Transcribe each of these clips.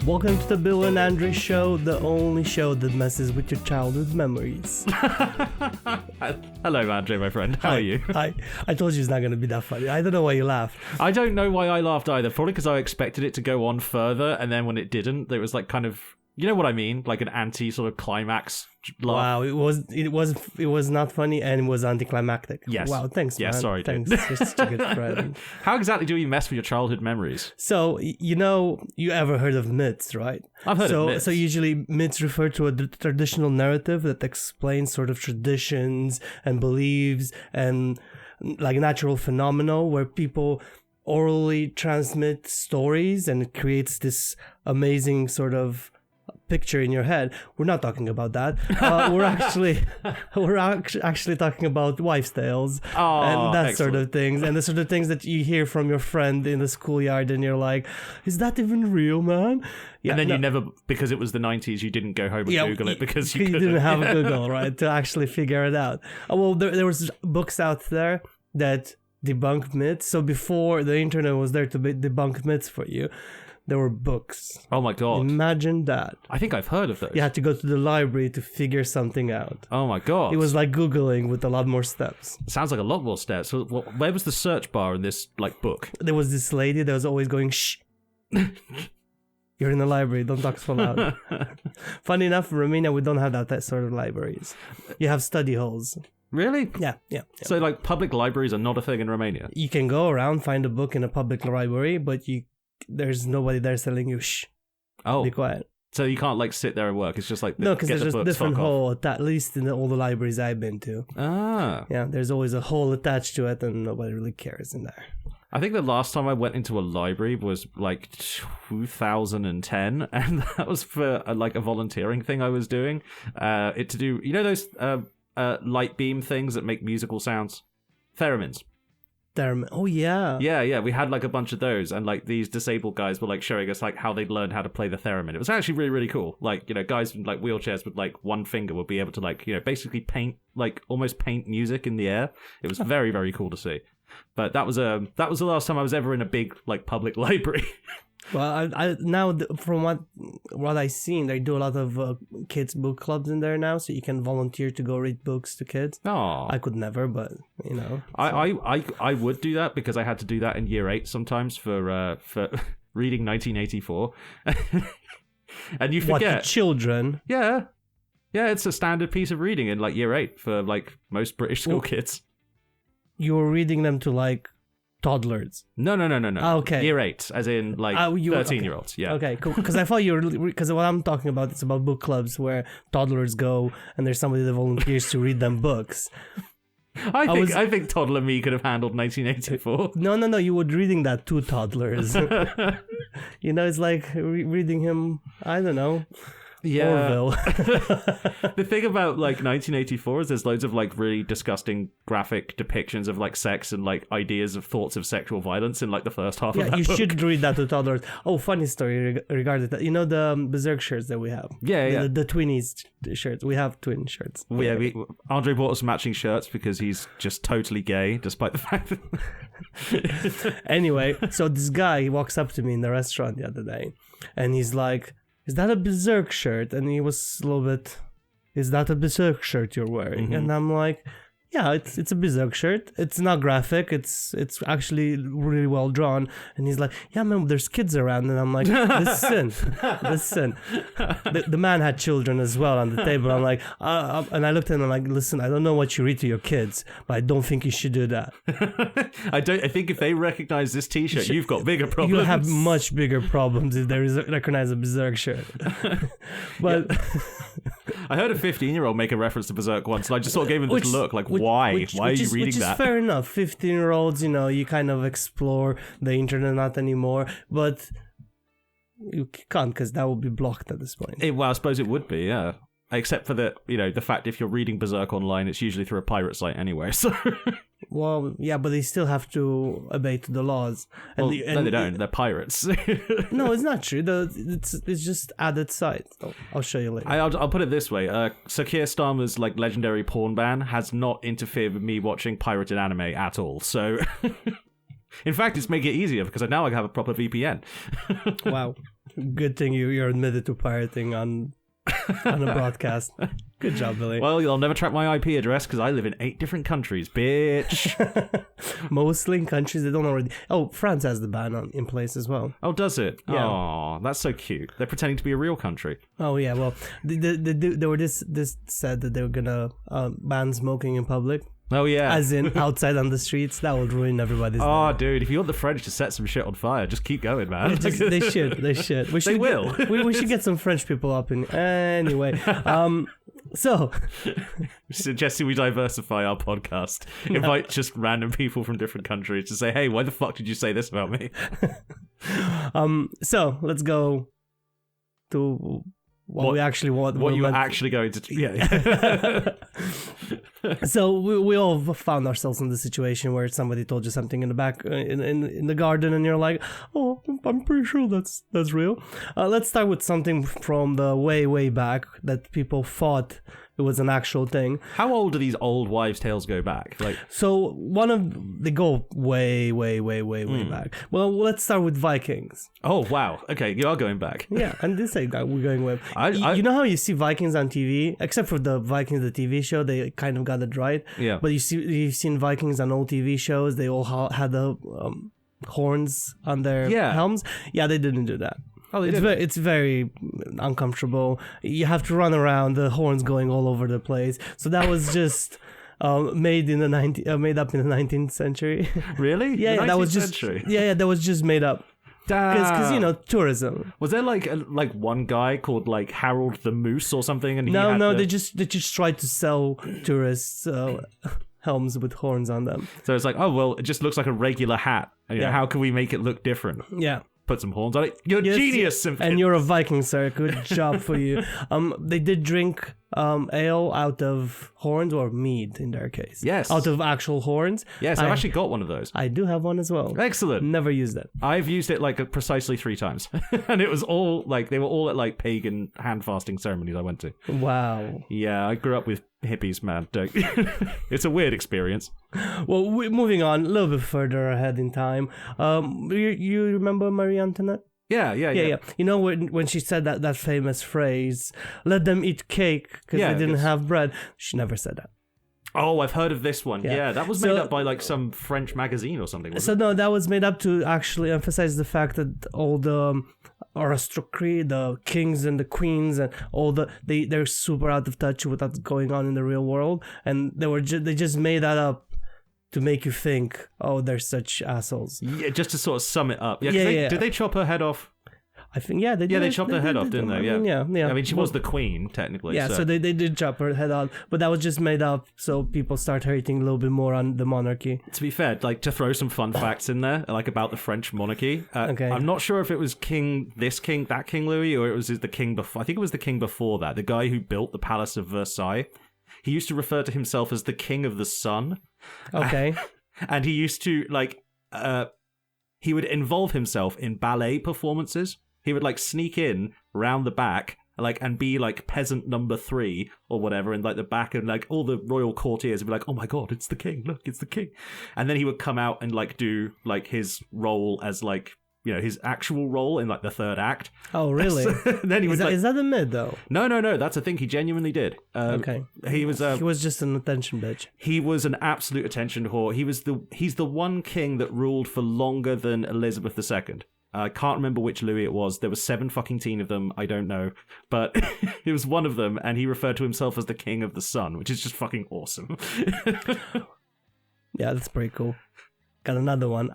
Welcome to the Bill and Andre Show, the only show that messes with your childhood memories. Hello, Andre, my friend. How are you? Hi. I told you it's not going to be that funny. I don't know why you laughed. I don't know why I laughed either. Probably because I expected it to go on further, and then when it didn't, there was like kind of, you know what I mean? Like an anti sort of climax laugh. Wow, it was not funny and it was anticlimactic. Yes. Wow, thanks, yeah, man. Sorry, thanks. dude. You're such a good friend. How exactly do you mess with your childhood memories? So, you ever heard of myths, right? I've heard of myths. So usually myths refer to a traditional narrative that explains sort of traditions and beliefs and like natural phenomena where people orally transmit stories and it creates this amazing sort of picture in your head. We're not talking about that. We're actually talking about wives' tales and that excellent. sort of things, and the sort of things that you hear from your friend in the schoolyard, and you're like, "Is that even real, man?" Yeah, and then you never, because it was the 90s, you didn't go home and Google it because you didn't have Google, right, to actually figure it out. Well, there was books out there that debunk myths. So before the internet was there to debunk myths for you, there were books. Oh my god. Imagine that. I think I've heard of those. You had to go to the library to figure something out. Oh my god. It was like Googling with a lot more steps. Sounds like a lot more steps. So, where was the search bar in this like book? There was this lady that was always going, shh. You're in the library, don't talk so loud. Funny enough, in Romania, we don't have that sort of libraries. You have study halls. Really? Yeah. So like public libraries are not a thing in Romania? You can go around, find a book in a public library, but there's nobody there telling you, shh, be quiet. So you can't like sit there and work. It's just like no, because there's just different fuck off. hole, at least in all the libraries I've been to. Yeah, there's always a hole attached to it, and nobody really cares in there. I think the last time I went into a library was like 2010, and that was for like a volunteering thing I was doing. To do, you know those light beam things that make musical sounds, theremins. Oh yeah. Yeah. We had like a bunch of those, and like these disabled guys were like showing us like how they'd learned how to play the theremin. It was actually really, really cool. Like, you know, guys in like wheelchairs with like one finger would be able to like, you know, basically almost paint music in the air. It was very, very cool to see. But that was the last time I was ever in a big like public library. Well, I now from what I've seen, they do a lot of kids book clubs in there now, so you can volunteer to go read books to kids. Oh, I could never, but you know, I would do that because I had to do that in year 8 sometimes for reading 1984, and you forget what, to children. Yeah, it's a standard piece of reading in like year 8 for like most British school kids. You were reading them to like toddlers. No. Okay. Year 8, as in like 13-year-olds. Okay. Yeah. Okay, cool. Because I thought because what I'm talking about is about book clubs where toddlers go and there's somebody that volunteers to read them books. I think toddler me could have handled 1984. No. You were reading that to toddlers. You know, it's like reading him. I don't know. Yeah. Orville. The thing about like 1984 is there's loads of like really disgusting graphic depictions of like sex and like ideas of thoughts of sexual violence in like the first half of that book. Yeah, you should read that to toddlers. Oh, funny story regarding that. You know the Berserk shirts that we have? Yeah. The Twinnies shirts. We have twin shirts. Andre bought us matching shirts because he's just totally gay, despite the fact that... Anyway, so this guy walks up to me in the restaurant the other day, and he's like, "Is that a Berserk shirt?" And he was a little bit, "Is that a Berserk shirt you're wearing?" Mm-hmm. And I'm like, "Yeah, it's a Berserk shirt. It's not graphic. It's actually really well drawn." And he's like, "Yeah, man, there's kids around." And I'm like, listen. The man had children as well on the table. I'm like, and I looked at him and I'm like, "Listen, I don't know what you read to your kids, but I don't think you should do that." I think if they recognize this T-shirt, you've got bigger problems. You have much bigger problems if they recognize a Berserk shirt. But I heard a 15-year-old make a reference to Berserk once, and I just sort of gave him this look, like, why? Why are you reading that? Which is fair enough. 15-year-olds, you know, you kind of explore the internet, not anymore, but you can't because that will be blocked at this point. Well, I suppose it would be, yeah. Except for the fact if you're reading Berserk online, it's usually through a pirate site anyway, so... Well, yeah, but they still have to obey to the laws. No, they don't. They're pirates. No, it's not true. It's just added site. I'll show you later. I'll put it this way. Sir Keir Starmer's like legendary porn ban has not interfered with me watching pirated anime at all. So, in fact, it's making it easier because now I have a proper VPN. Wow. Good thing you're admitted to pirating on a broadcast. Good job, Billy. Well, you'll never track my IP address because I live in 8 different countries, bitch. Mostly in countries they don't already. Oh, France has the ban in place as well. Oh, does it? Yeah. Oh, that's so cute. They're pretending to be a real country. Oh yeah, well, they were this said that they were gonna ban smoking in public. Oh yeah, as in outside on the streets. That would ruin everybody's Oh, day. Dude, if you want the French to set some shit on fire, just keep going, man. They should. They will. We should get some French people up in anyway. So suggesting we diversify our podcast. Invite just random people from different countries to say, "Hey, why the fuck did you say this about me?" So let's go to what we actually want. What you're actually going to... Yeah. So we all found ourselves in the situation where somebody told you something in the back in the garden, and you're like, "Oh, I'm pretty sure that's real." Let's start with something from the way back that people thought it was an actual thing. How old do these old wives' tales go back? Like, so they go way back. Well, let's start with Vikings. Oh wow, okay, you are going back. Yeah, and this we're going with. You know how you see Vikings on TV, except for the Vikings the TV show, they kind of got it right. Yeah. But you've seen Vikings on old TV shows, they all had the horns on their helms. Yeah, they didn't do that. Oh, it's very uncomfortable. You have to run around, the horns going all over the place. So that was just made up in the 19th century. Really? Yeah, that was just century? Yeah, that was just made up. Because tourism. Was there like one guy called like Harold the Moose or something? And they just tried to sell tourists helms with horns on them. So it's like, oh well, it just looks like a regular hat. How can we make it look different? Yeah. Put some horns on it. You're genius, and you're a Viking, sir. Good job for you. They did drink ale out of horns, or mead in their case. Yes, out of actual horns. Yes, I've actually got one of those. I do have one as well. Excellent. Never used it. I've used it like precisely 3 times, and it was all like they were all at like pagan hand fasting ceremonies I went to. Wow. Yeah, I grew up with hippies, man. It's a weird experience. Well, moving on a little bit further ahead in time. You remember Marie Antoinette? Yeah. You know when she said that famous phrase, "Let them eat cake because they didn't have bread." She never said that. Oh, I've heard of this one. Yeah, that was made up by like some French magazine or something. No, that was made up to actually emphasize the fact that all the aristocracy, the kings and the queens, and all they're super out of touch with what's going on in the real world, and they just made that up to make you think, oh, they're such assholes. Yeah, just to sort of sum it up. Yeah. Did they chop her head off? I think, they did. Yeah, they chopped her head off, didn't they? Yeah. Yeah. I mean, she was the queen, technically. Yeah, so they did chop her head off, but that was just made up so people start hating a little bit more on the monarchy. To be fair, like, to throw some fun facts in there, like, about the French monarchy. Okay. I'm not sure if it was that King Louis, or it was the king before. I think it was the king before that, the guy who built the Palace of Versailles. He used to refer to himself as the king of the sun. Okay. And he used to, like, he would involve himself in ballet performances. He would, like, sneak in round the back, like, and be, like, peasant number 3 or whatever in, like, the back, and, like, all the royal courtiers would be like, "Oh my god, it's the king, look, it's the king." And then he would come out and, like, do, like, his role as, like, his actual role in, like, the 3rd act. Oh, really? Then he was is that a myth, though? No, that's a thing. He genuinely did. Okay. He was just an attention bitch. He was an absolute attention whore. He's the one king that ruled for longer than Elizabeth II. I can't remember which Louis it was. There were 7 of them. I don't know. But it was one of them, and he referred to himself as the king of the sun, which is just fucking awesome. Yeah, that's pretty cool. Got another one.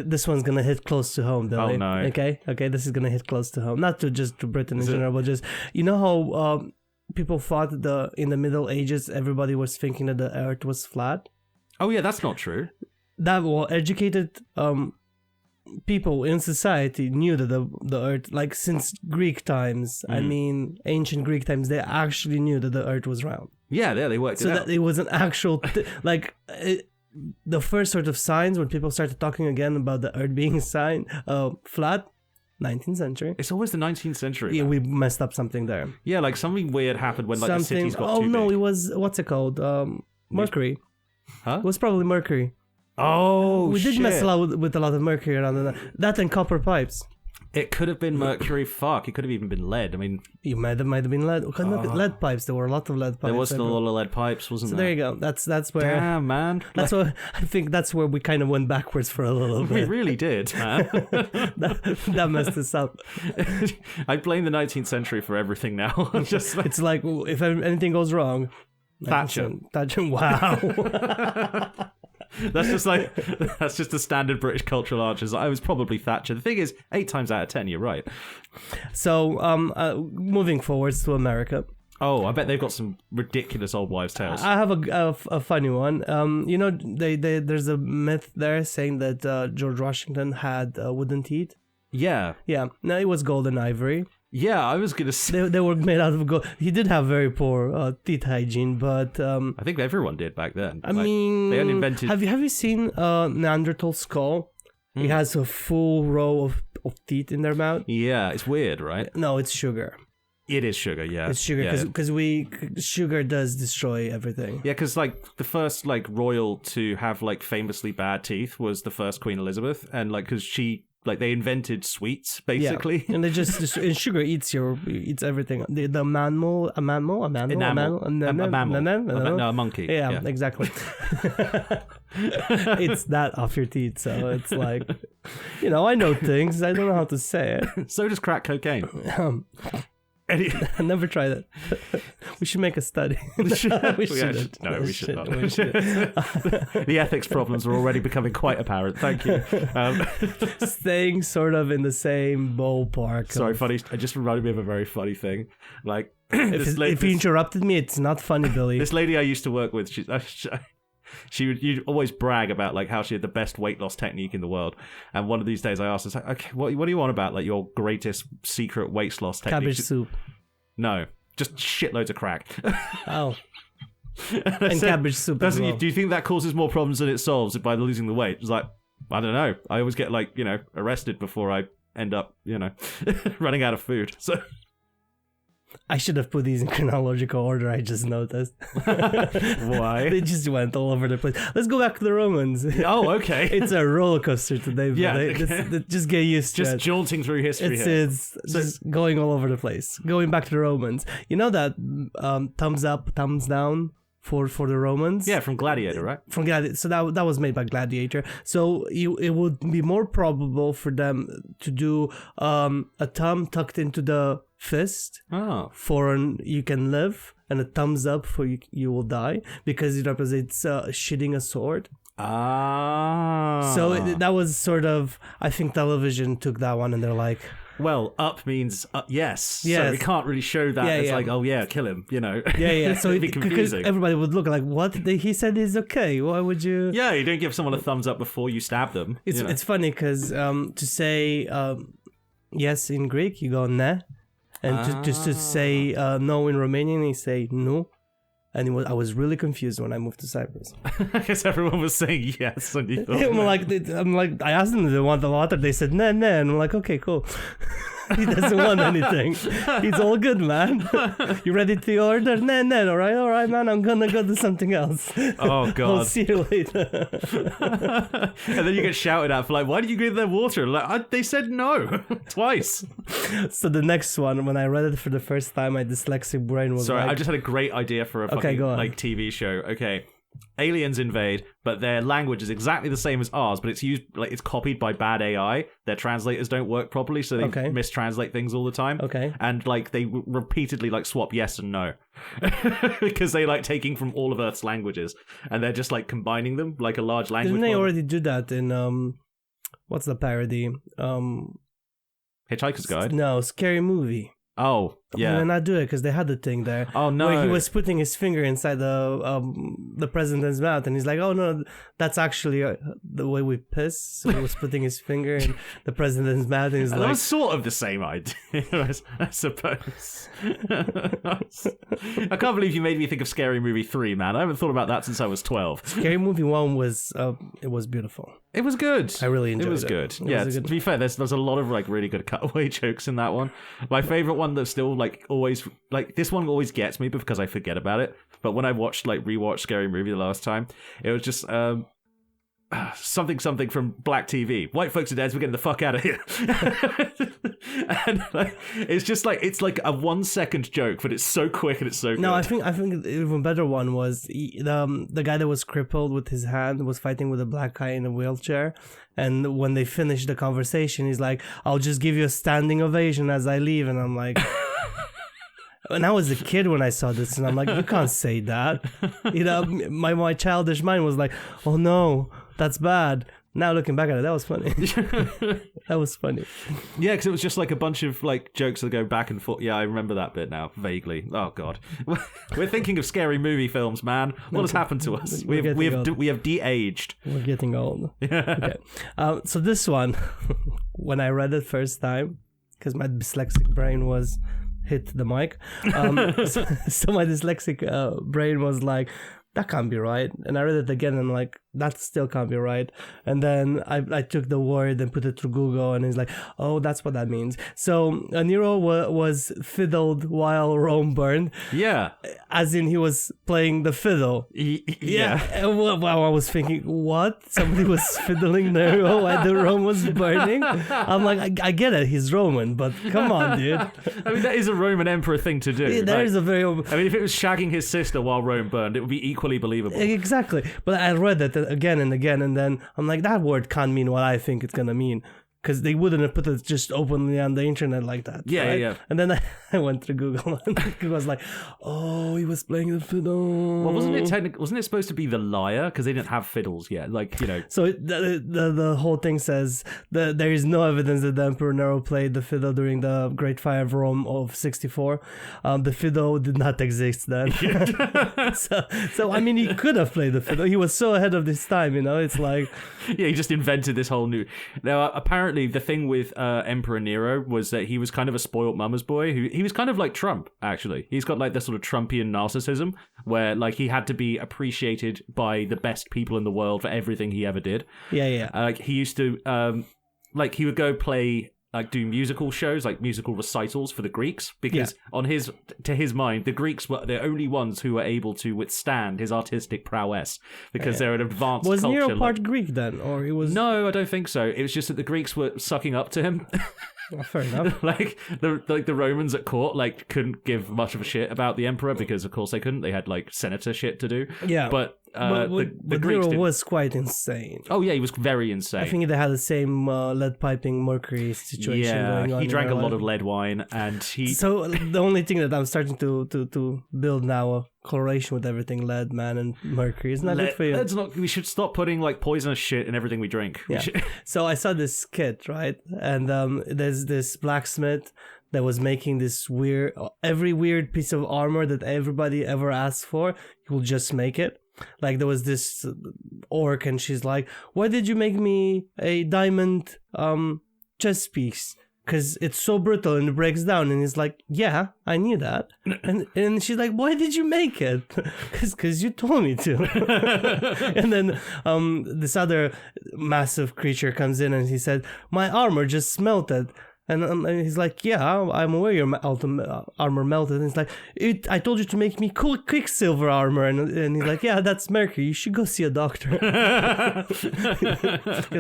This one's gonna hit close to home, Billy. Oh no. Okay, this is gonna hit close to home. Not just to Britain in general, but just, you know how people thought in the Middle Ages everybody was thinking that the Earth was flat? Oh yeah, that's not true. That educated people in society knew that the Earth, like, since Greek times, I mean ancient Greek times, they actually knew that the Earth was round. Yeah, they worked it out. So that it was an actual the first sort of signs when people started talking again about the Earth being flat, 19th century. It's always the 19th century. Yeah, we messed up something there. Yeah, like something weird happened when the cities got too big. Oh no, it was, what's it called? Mercury. Huh? It was probably Mercury. Oh, we did mess with a lot of mercury around that and copper pipes. It could have been mercury. Fuck, it could have even been lead. I mean, You might have been lead. Okay, look at lead pipes. There were a lot of lead pipes. there was a lot of lead pipes, wasn't So there? there you go. That's where. Damn, man. That's what I think. That's where we kind of went backwards for a little We bit. really did, man. that messed us up. I blame the 19th century for everything now. Just It's like if anything goes wrong, Thatcher. Wow. That's just the standard British cultural answers. I was probably Thatcher. The thing is, 8 times out of 10, you're right. So, moving forwards to America. Oh, I bet they've got some ridiculous old wives' tales. I have a funny one. You know, there's a myth there saying that George Washington had wooden teeth. Yeah. Yeah, no, it was gold and ivory. Yeah, I was gonna say. They were made out of gold. He did have very poor teeth hygiene, but I think everyone did back then. I mean, they hadn't invented. Have you seen Neanderthal skull? It has a full row of teeth in their mouth. Yeah, it's weird, right? No, it's sugar. It is sugar. Yeah, It's sugar Yeah. because sugar does destroy everything. Yeah, because like the first like royal to have like famously bad teeth was the first Queen Elizabeth, and like because she like they invented sweets basically. Yeah. And they just and sugar eats everything. The mammal, a mammal. No, a monkey. Yeah, exactly. It's that off your teeth, so it's like, I know things. I don't know how to say it. So does crack cocaine. I never tried it. We should make a study. We shouldn't. No, we should not. We shouldn't. The ethics problems are already becoming quite apparent. Thank you. Staying sort of in the same ballpark. Sorry, funny. It just reminded me of a very funny thing. Like, if you interrupted me, it's not funny, Billy. This lady I used to work with, you'd always brag about like how she had the best weight loss technique in the world. And one of these days I asked her, okay, what do you want about like your greatest secret weight loss technique? Cabbage soup. No, just shitloads of crack. Oh. And cabbage soup as well. Do you think that causes more problems than it solves by losing the weight? It's like, I don't know. I always get like, arrested before I end up, running out of food. So I should have put these in chronological order, I just noticed. Why? They just went all over the place. Let's go back to the Romans. Oh, okay. It's a roller coaster today. Yeah, Just get used to it. Just jaunting through history It's just going all over the place. Going back to the Romans. You know that thumbs up, thumbs down for the Romans? Yeah, from Gladiator, right? From Gladiator. So that was made by Gladiator. So it would be more probable for them to do a thumb tucked into the fist for you can live, and a thumbs up for you will die, because it represents shitting a sword. So that was sort of, I think television took that one and they're like, well, up means yes. Yes. So we can't really show that as like, oh yeah, kill him, Yeah. So it'd be confusing. Everybody would look like, what? He said is okay. Why would you? Yeah, you don't give someone a thumbs up before you stab them. It's funny because to say yes in Greek, you go ne. And just to say no in Romanian, you say nu. And I was really confused when I moved to Cyprus. I guess everyone was saying yes. And you thought, I'm like, I asked them if they want the water. They said, nah. And I'm like, okay, cool. He doesn't want anything. He's all good, man. You ready to order? Nah. All right, man. I'm gonna go do something else. Oh, God. I'll see you later. And then you get shouted at for like, why did you give them water? Like, they said no twice. So the next one, when I read it for the first time, my dyslexic brain was Sorry, like... I just had a great idea for a fucking like TV show. Okay. Aliens invade, but their language is exactly the same as ours, but it's used like it's copied by bad AI. Their translators don't work properly, so they mistranslate things all the time. Okay. And like they repeatedly like swap yes and no because they like taking from all of Earth's languages, and they're just like combining them like a large language. Didn't they model. already do that in what's the parody? Hitchhiker's Guide? No, Scary Movie. Oh, yeah. Did they not do it because they had the thing there? Oh, no. Where he was putting his finger inside the president's mouth, and he's like, "Oh no, that's actually the way we piss." So he was putting his finger in the president's mouth, and he's that like, was sort of the same idea, I suppose. I can't believe you made me think of Scary Movie 3, man. I haven't thought about that since I was 12. Scary Movie 1 was it was beautiful. It was good. I really enjoyed it. It was good. Yeah, to be fair, there's a lot of like really good cutaway jokes in that one. My favorite one that's still like always like this one always gets me because I forget about it. But when I rewatched Scary Movie the last time, it was just something from Black TV. White folks are dead, so we're getting the fuck out of here. And like, it's just like it's like a 1 second joke, but it's so quick and it's so good. No, I think the even better one was the guy that was crippled with his hand was fighting with a black guy in a wheelchair, and when they finished the conversation, he's like, "I'll just give you a standing ovation as I leave," and I'm like. And I was a kid when I saw this, and I'm like, you can't say that. You know, my childish mind was like, oh no, that's bad. Now looking back at it, that was funny. That was funny. Yeah, because it was just like a bunch of like jokes that go back and forth. Yeah, I remember that bit now, vaguely. Oh god, we're thinking of scary movie films, man. What has happened to us? We have de-aged. We're getting old. Okay. So this one, when I read it first time, because my dyslexic brain was hit the mic, so my dyslexic brain was like, that can't be right. And I read it again and I'm like, that still can't be right. And then I took the word and put it through Google, and it's like, oh, that's what that means. So Nero was fiddled while Rome burned. Yeah. As in he was playing the fiddle. Yeah. Well, I was thinking, what? Somebody was fiddling Nero while the Rome was burning? I'm like, I get it, he's Roman, but come on, dude. I mean, that is a Roman emperor thing to do. Yeah, that is a very... I mean, if it was shagging his sister while Rome burned, it would be equally believable. Exactly. But I read it again and again, and then I'm like, that word can't mean what I think it's gonna mean, because they wouldn't have put it just openly on the internet like that. Yeah, right? yeah. And then I went through Google, and Google was like, oh, he was playing the fiddle. Well, wasn't it supposed to be the lyre, because they didn't have fiddles yet? Like, you know. So the whole thing says that there is no evidence that the Emperor Nero played the fiddle during the Great Fire of Rome of 64. The fiddle did not exist then. so I mean, he could have played the fiddle. He was so ahead of his time, you know. It's like, yeah, he just invented this whole new. Now, apparently, the thing with Emperor Nero was that he was kind of a spoiled mama's boy. He was kind of like Trump, actually. He's got like this sort of Trumpian narcissism where like he had to be appreciated by the best people in the world for everything he ever did. Yeah. Like he used to, like he would go play, like do musical shows, like musical recitals for the Greeks, because to his mind, the Greeks were the only ones who were able to withstand his artistic prowess, because they're an advanced was culture. Was Nero part Greek then, or he was? No, I don't think so. It was just that the Greeks were sucking up to him. Well, fair enough. like the Romans at court like couldn't give much of a shit about the emperor, because of course they couldn't. They had like senator shit to do. Yeah, but the Greeks Nero was quite insane. Oh yeah, he was very insane. I think they had the same lead piping mercury situation going on. He drank a lot of lead wine, and he. So the only thing that I'm starting to build now a correlation with everything, lead, man, and mercury. It's not good for you. We should stop putting like poisonous shit in everything we drink. Yeah. So I saw this skit, right? And there's this blacksmith that was making this every weird piece of armor that everybody ever asked for, he will just make it. Like there was this orc, and she's like, why did you make me a diamond chess piece? Because it's so brittle and it breaks down. And he's like, yeah, I knew that. And she's like, why did you make it? Because you told me to. And then this other massive creature comes in, and he said, my armor just melted. And he's like, yeah, I'm aware your armor melted. And he's like, I told you to make me quicksilver armor. And he's like, yeah, that's mercury. You should go see a doctor. Because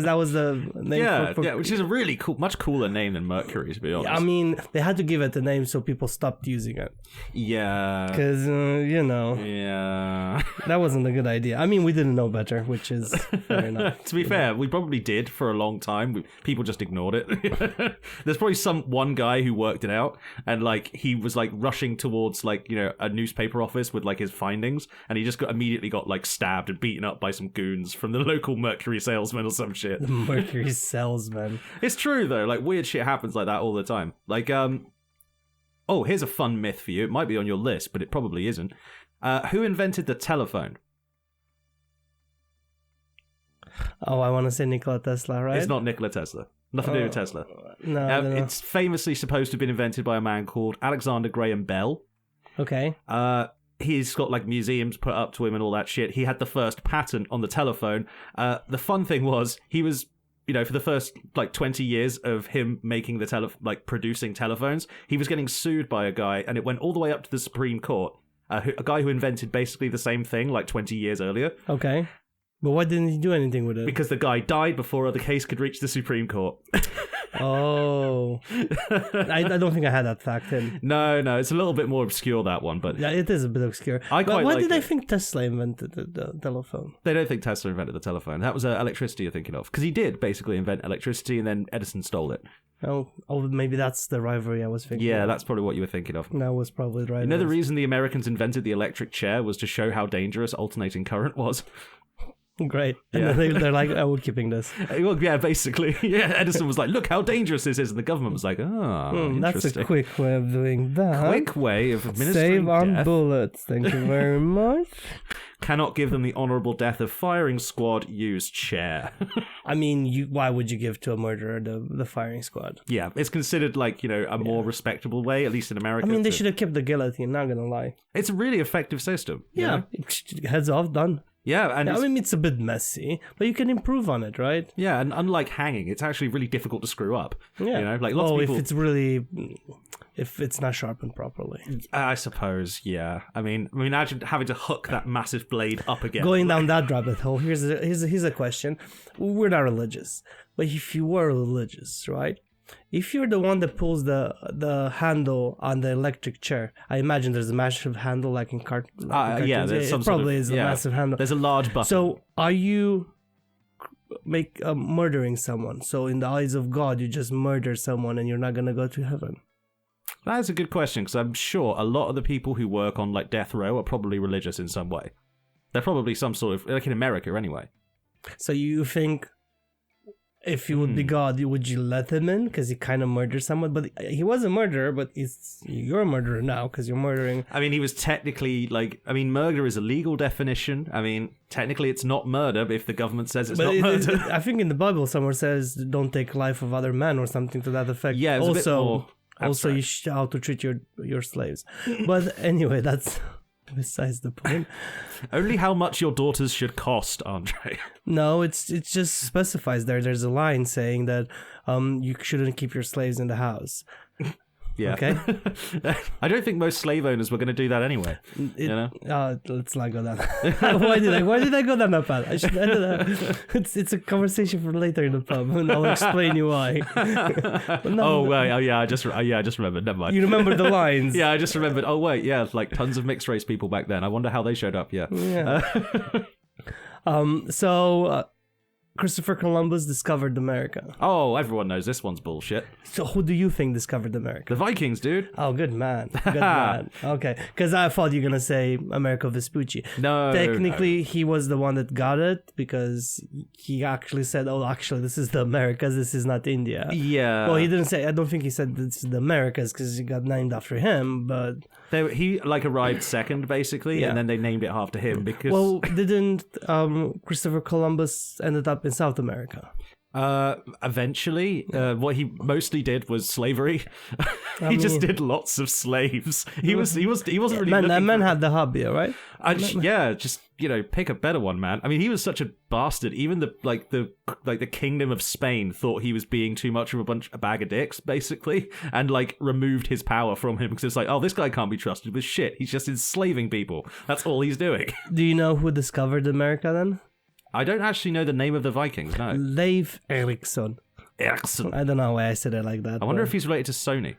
that was the name. Yeah, which is a really cool, much cooler name than mercury, to be honest. I mean, they had to give it a name so people stopped using it. Yeah. Because, you know. Yeah. That wasn't a good idea. I mean, we didn't know better, which is fair enough. To be fair, we probably did for a long time. People just ignored it. There's probably one guy who worked it out, and like he was like rushing towards like, you know, a newspaper office with like his findings, and he just immediately got like stabbed and beaten up by some goons from the local mercury salesman or some shit. The mercury salesman. It's true though, like weird shit happens like that all the time. Like oh, here's a fun myth for you. It might be on your list, but it probably isn't. Who invented the telephone? Oh, I want to say Nikola Tesla, right? It's not Nikola Tesla. Nothing to do with Tesla. No, it's famously supposed to have been invented by a man called Alexander Graham Bell. Okay. He's got like museums put up to him and all that shit. He had the first patent on the telephone. The fun thing was he was, you know, for the first like 20 years of him making producing telephones, he was getting sued by a guy, and it went all the way up to the Supreme Court. A guy who invented basically the same thing like 20 years earlier. Okay. But why didn't he do anything with it? Because the guy died before the case could reach the Supreme Court. Oh. I don't think I had that fact in. No, it's a little bit more obscure, that one, but... Yeah, it is a bit obscure. I quite why like did it. I think Tesla invented the telephone? They don't think Tesla invented the telephone. That was electricity you're thinking of. Because he did basically invent electricity, and then Edison stole it. Oh, maybe that's the rivalry I was thinking Yeah, of. that's probably what you were thinking of. That was probably right. You know the reason the Americans invented the electric chair was to show how dangerous alternating current was? Great. And Yeah. then they're like, oh, we're keeping this. Well, yeah, basically. Yeah, Edison was like, look how dangerous this is. And the government was like, That's interesting. a quick way of doing that. Quick way of administering Save on death. bullets. Thank you very much. Cannot give them the honourable death of firing squad, use chair. I mean, why would you give to a murderer the firing squad? Yeah, it's considered like, a more respectable way, at least in America. I mean, they should have kept the guillotine, not gonna lie. It's a really effective system. you know? Heads off, done. Yeah, and I mean, it's a bit messy, but you can improve on it, right? yeah, and unlike hanging, it's actually really difficult to screw up. Yeah. Like lots of people. If it's not sharpened properly. I suppose, yeah. I mean, imagine having to hook that massive blade up again. Going down that rabbit hole, here's a question. We're not religious, but if you were religious, right? If you're the one that pulls the handle on the electric chair, I imagine there's a massive handle like in cartoons. Yeah, there's some probably sort of, is a massive handle. There's a large button. So are you murdering someone? So in the eyes of God, you just murder someone and you're not gonna go to heaven? That's a good question, because I'm sure a lot of the people who work on like death row are probably religious in some way. They're probably some sort of, like in America anyway. So you think if you would be God, would you let him in because he kind of murdered someone? But he was a murderer, but you're a murderer now because you're murdering. I mean, he was technically murder is a legal definition. I mean, technically it's not murder, but if the government says it's not murder. I think in the Bible somewhere says don't take life of other men or something to that effect. Yeah, it's a bit more also abstract. how to treat your slaves. But anyway, that's besides the point. Only how much your daughters should cost, Andre. No, it just specifies there. There's a line saying that you shouldn't keep your slaves in the house. Yeah. Okay. I don't think most slave owners were going to do that anyway. Let's not go down. Why did I go down that path? I should end it. It's a conversation for later in the pub, and I'll explain you why. I just remembered. Never mind. You remember the lines? Yeah, I just remembered. Oh wait, yeah, like tons of mixed race people back then. I wonder how they showed up. Yeah. So Christopher Columbus discovered America. Oh, everyone knows this one's bullshit. So who do you think discovered America? The Vikings, dude. Oh, good man. Good man. Okay. Because I thought you were going to say Americo Vespucci. No. Technically, he was the one that got it because he actually said, oh, actually, this is the Americas. This is not India. Yeah. Well, he didn't say, I don't think he said this is the Americas because it got named after him, but... He arrived second, basically, and then they named it after him because... Well, didn't Christopher Columbus ended up in South America? Eventually, what he mostly did was slavery. He just did lots of slaves. He wasn't really looking man had the hobby, right? Pick a better one, man. I mean, he was such a bastard. Even the kingdom of Spain thought he was being too much of a bag of dicks, basically, and removed his power from him because it's like, oh, this guy can't be trusted with shit. He's just enslaving people. That's all he's doing. Do you know who discovered America then? I don't actually know the name of the Vikings, no. Leif Erikson. Erikson. I don't know why I said it like that. I wonder if he's related to Sony.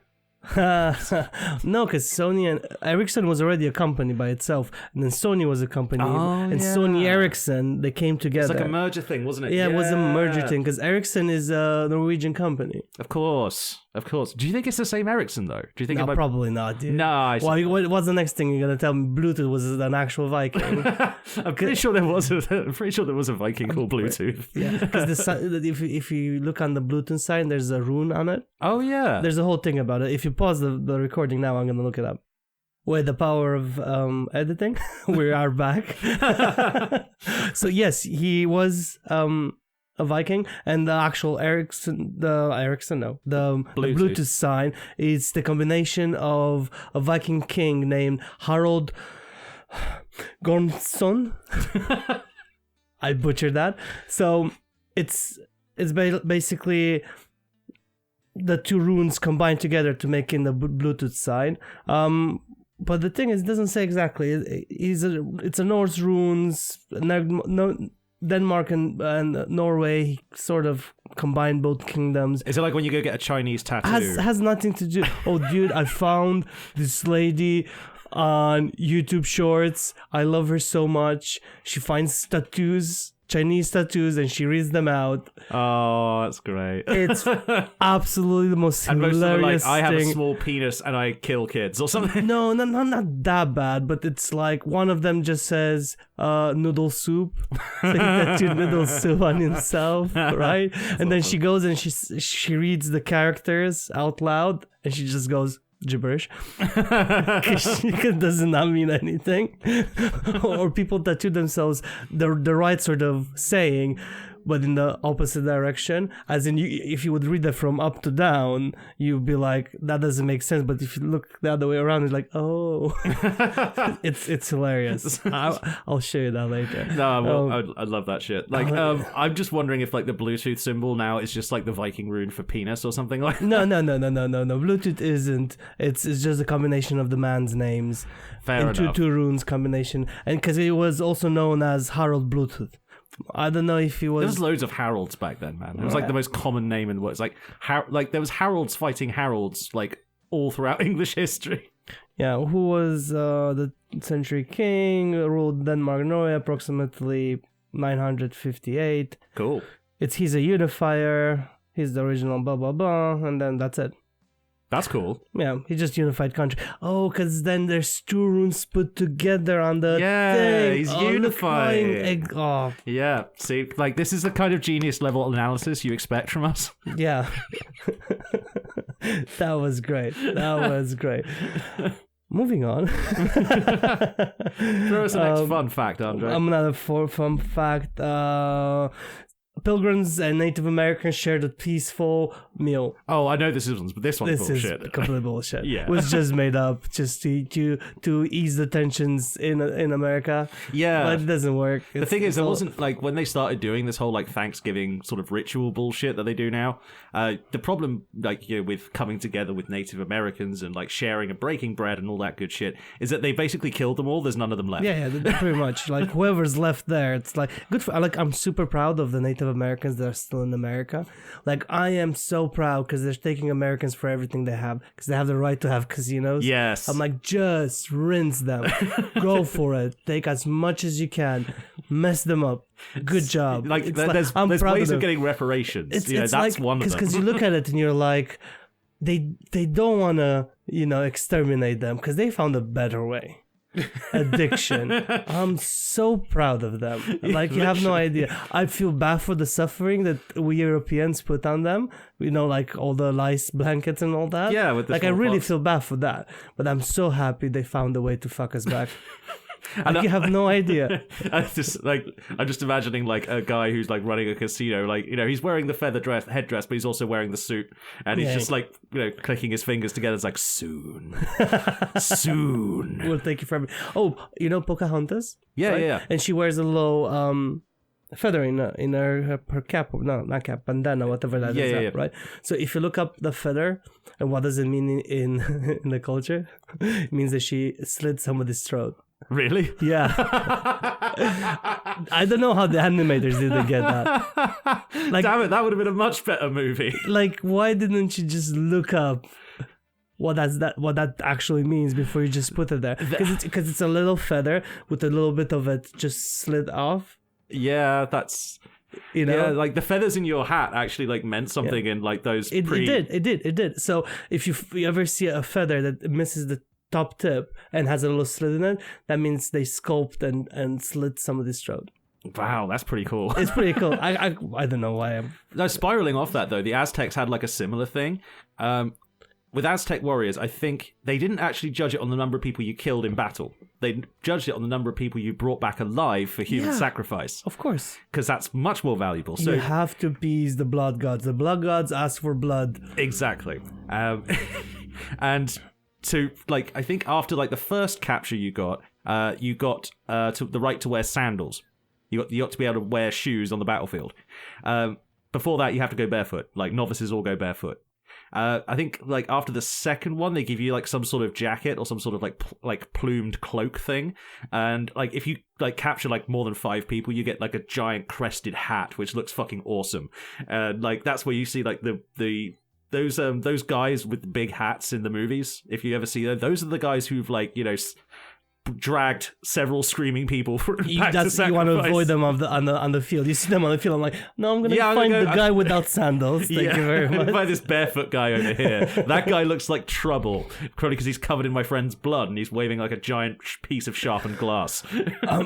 No, because Sony and Ericsson was already a company by itself, and then Sony was a company, and Sony Ericsson, they came together. It's like a merger thing, wasn't it? Yeah, it was a merger thing because Ericsson is a Norwegian company. Of course. Do you think it's the same Ericsson though? Do you think? No, probably not, dude. No. What's the next thing you're gonna tell me? Bluetooth was an actual Viking. I'm pretty sure there was a Viking called Bluetooth. Yeah, because if you look on the Bluetooth sign, there's a rune on it. Oh yeah. There's a whole thing about it. If you pause the recording now, I'm gonna look it up. With the power of editing, we are back. So yes, he was a Viking, and the actual the Bluetooth sign is the combination of a Viking king named Harald Gormsson. I butchered that. So it's basically the two runes combined together to make in the Bluetooth sign. But the thing is, it doesn't say exactly. It's a Norse runes. Denmark and Norway sort of combine both kingdoms. Is it like when you go get a Chinese tattoo? Has nothing to do. Oh, dude, I found this lady on YouTube Shorts. I love her so much. She finds tattoos, Chinese tattoos, and she reads them out. Oh, that's great. It's absolutely the most and most hilarious of them are like, I have thing. a small penis and I kill kids or something. No, not that bad, but it's like one of them just says noodle soup. So he tattooed noodle soup on himself, right? And then she goes and she reads the characters out loud, and she just goes gibberish because it does not mean anything. Or people tattoo themselves the right sort of saying, but in the opposite direction, as in if you would read that from up to down, you'd be like, that doesn't make sense. But if you look the other way around, it's like, oh. it's hilarious. I'll show you that later. No, I love that shit. Like, I'm just wondering if like the Bluetooth symbol now is just like the Viking rune for penis or something like that. No. Bluetooth isn't. It's just a combination of the man's names. Fair enough. Two runes combination, and because it was also known as Harold Bluetooth. I don't know if he was. There was loads of Harolds back then, man. It was like the most common name in the world. It's like there was Harolds fighting Harolds like all throughout English history. Yeah, who was the century king, ruled Denmark, Norway, approximately 958. Cool. He's a unifier. He's the original blah blah blah, and then that's it. That's cool. Yeah, he just unified country. Oh, because then there's two runes put together on the thing. He's unifying. Oh. Yeah, see, like this is the kind of genius level analysis you expect from us. Yeah. That was great. Moving on. Throw us the next fun fact, Andre. Another fun fact. Pilgrims and Native Americans shared a peaceful meal. Oh, I know this one's bullshit. Is completely bullshit. Yeah. It was just made up just to ease the tensions in America. Yeah. But it doesn't work. The thing is, there wasn't, like, when they started doing this whole, like, Thanksgiving sort of ritual bullshit that they do now, the problem, like, you know, with coming together with Native Americans and, like, sharing and breaking bread and all that good shit is that they basically killed them all. There's none of them left. Yeah, pretty much. Like, whoever's left there, it's like, good for, like, I'm super proud of the Native Americans that are still in America. Like, I am so proud because they're taking Americans for everything they have, because they have the right to have casinos. Yes. I'm like, just rinse them. Go for it. Take as much as you can. Mess them up. Good job. Like, there's ways of getting reparations. It's that's like, one of them. Because you look at it and you're like, they don't want to, exterminate them because they found a better way. Addiction. I'm so proud of them. Like, you have no idea. I feel bad for the suffering that we Europeans put on them. Like all the lice blankets and all that. Yeah, with the I really feel bad for that. But I'm so happy they found a way to fuck us back. Like, you have no idea. I'm just imagining like a guy who's like running a casino, like, he's wearing the headdress, but he's also wearing the suit, and he's just like, clicking his fingers together. It's like, soon. We'll take you forever. Oh, Pocahontas? Yeah, right? Yeah. And she wears a little feather in her cap. No, not cap, bandana, whatever that is. Yeah. Right? So if you look up the feather and what does it mean in the culture, it means that she slit somebody's throat. Really? Yeah. I don't know how the animators didn't get that. Like, damn it, that would have been a much better movie. Like, why didn't you just look up what that actually means before you just put it there? Because it's a little feather with a little bit of it just slid off. Yeah, that's... Yeah, like the feathers in your hat actually like meant something in like those It did. So if you ever see a feather that misses the top tip and has a little slit in it, that means they sculpted and slit somebody's throat. Wow, that's pretty cool. It's pretty cool. I don't know why I'm... No, spiraling off that though, the Aztecs had like a similar thing. With Aztec warriors, I think they didn't actually judge it on the number of people you killed in battle. They judged it on the number of people you brought back alive for human sacrifice. Of course. Because that's much more valuable. So you have to appease the blood gods. The blood gods ask for blood. Exactly. And to, like, I think after like the first capture you got to the right to wear sandals. You got to be able to wear shoes on the battlefield. Before that, you have to go barefoot. Like, novices all go barefoot. I think like after the second one, they give you like some sort of jacket or some sort of like plumed cloak thing, and like if you like capture like more than 5 people, you get like a giant crested hat, which looks fucking awesome. And like that's where you see like those guys with the big hats in the movies. If you ever see them, those are the guys who've like dragged several screaming people back to sacrifice. You want to avoid them on the field. You see them on the field. I'm like, no, I'm gonna find the guy without sandals. Thank you very much. By this barefoot guy over here. That guy looks like trouble, probably because he's covered in my friend's blood and he's waving like a giant piece of sharpened glass.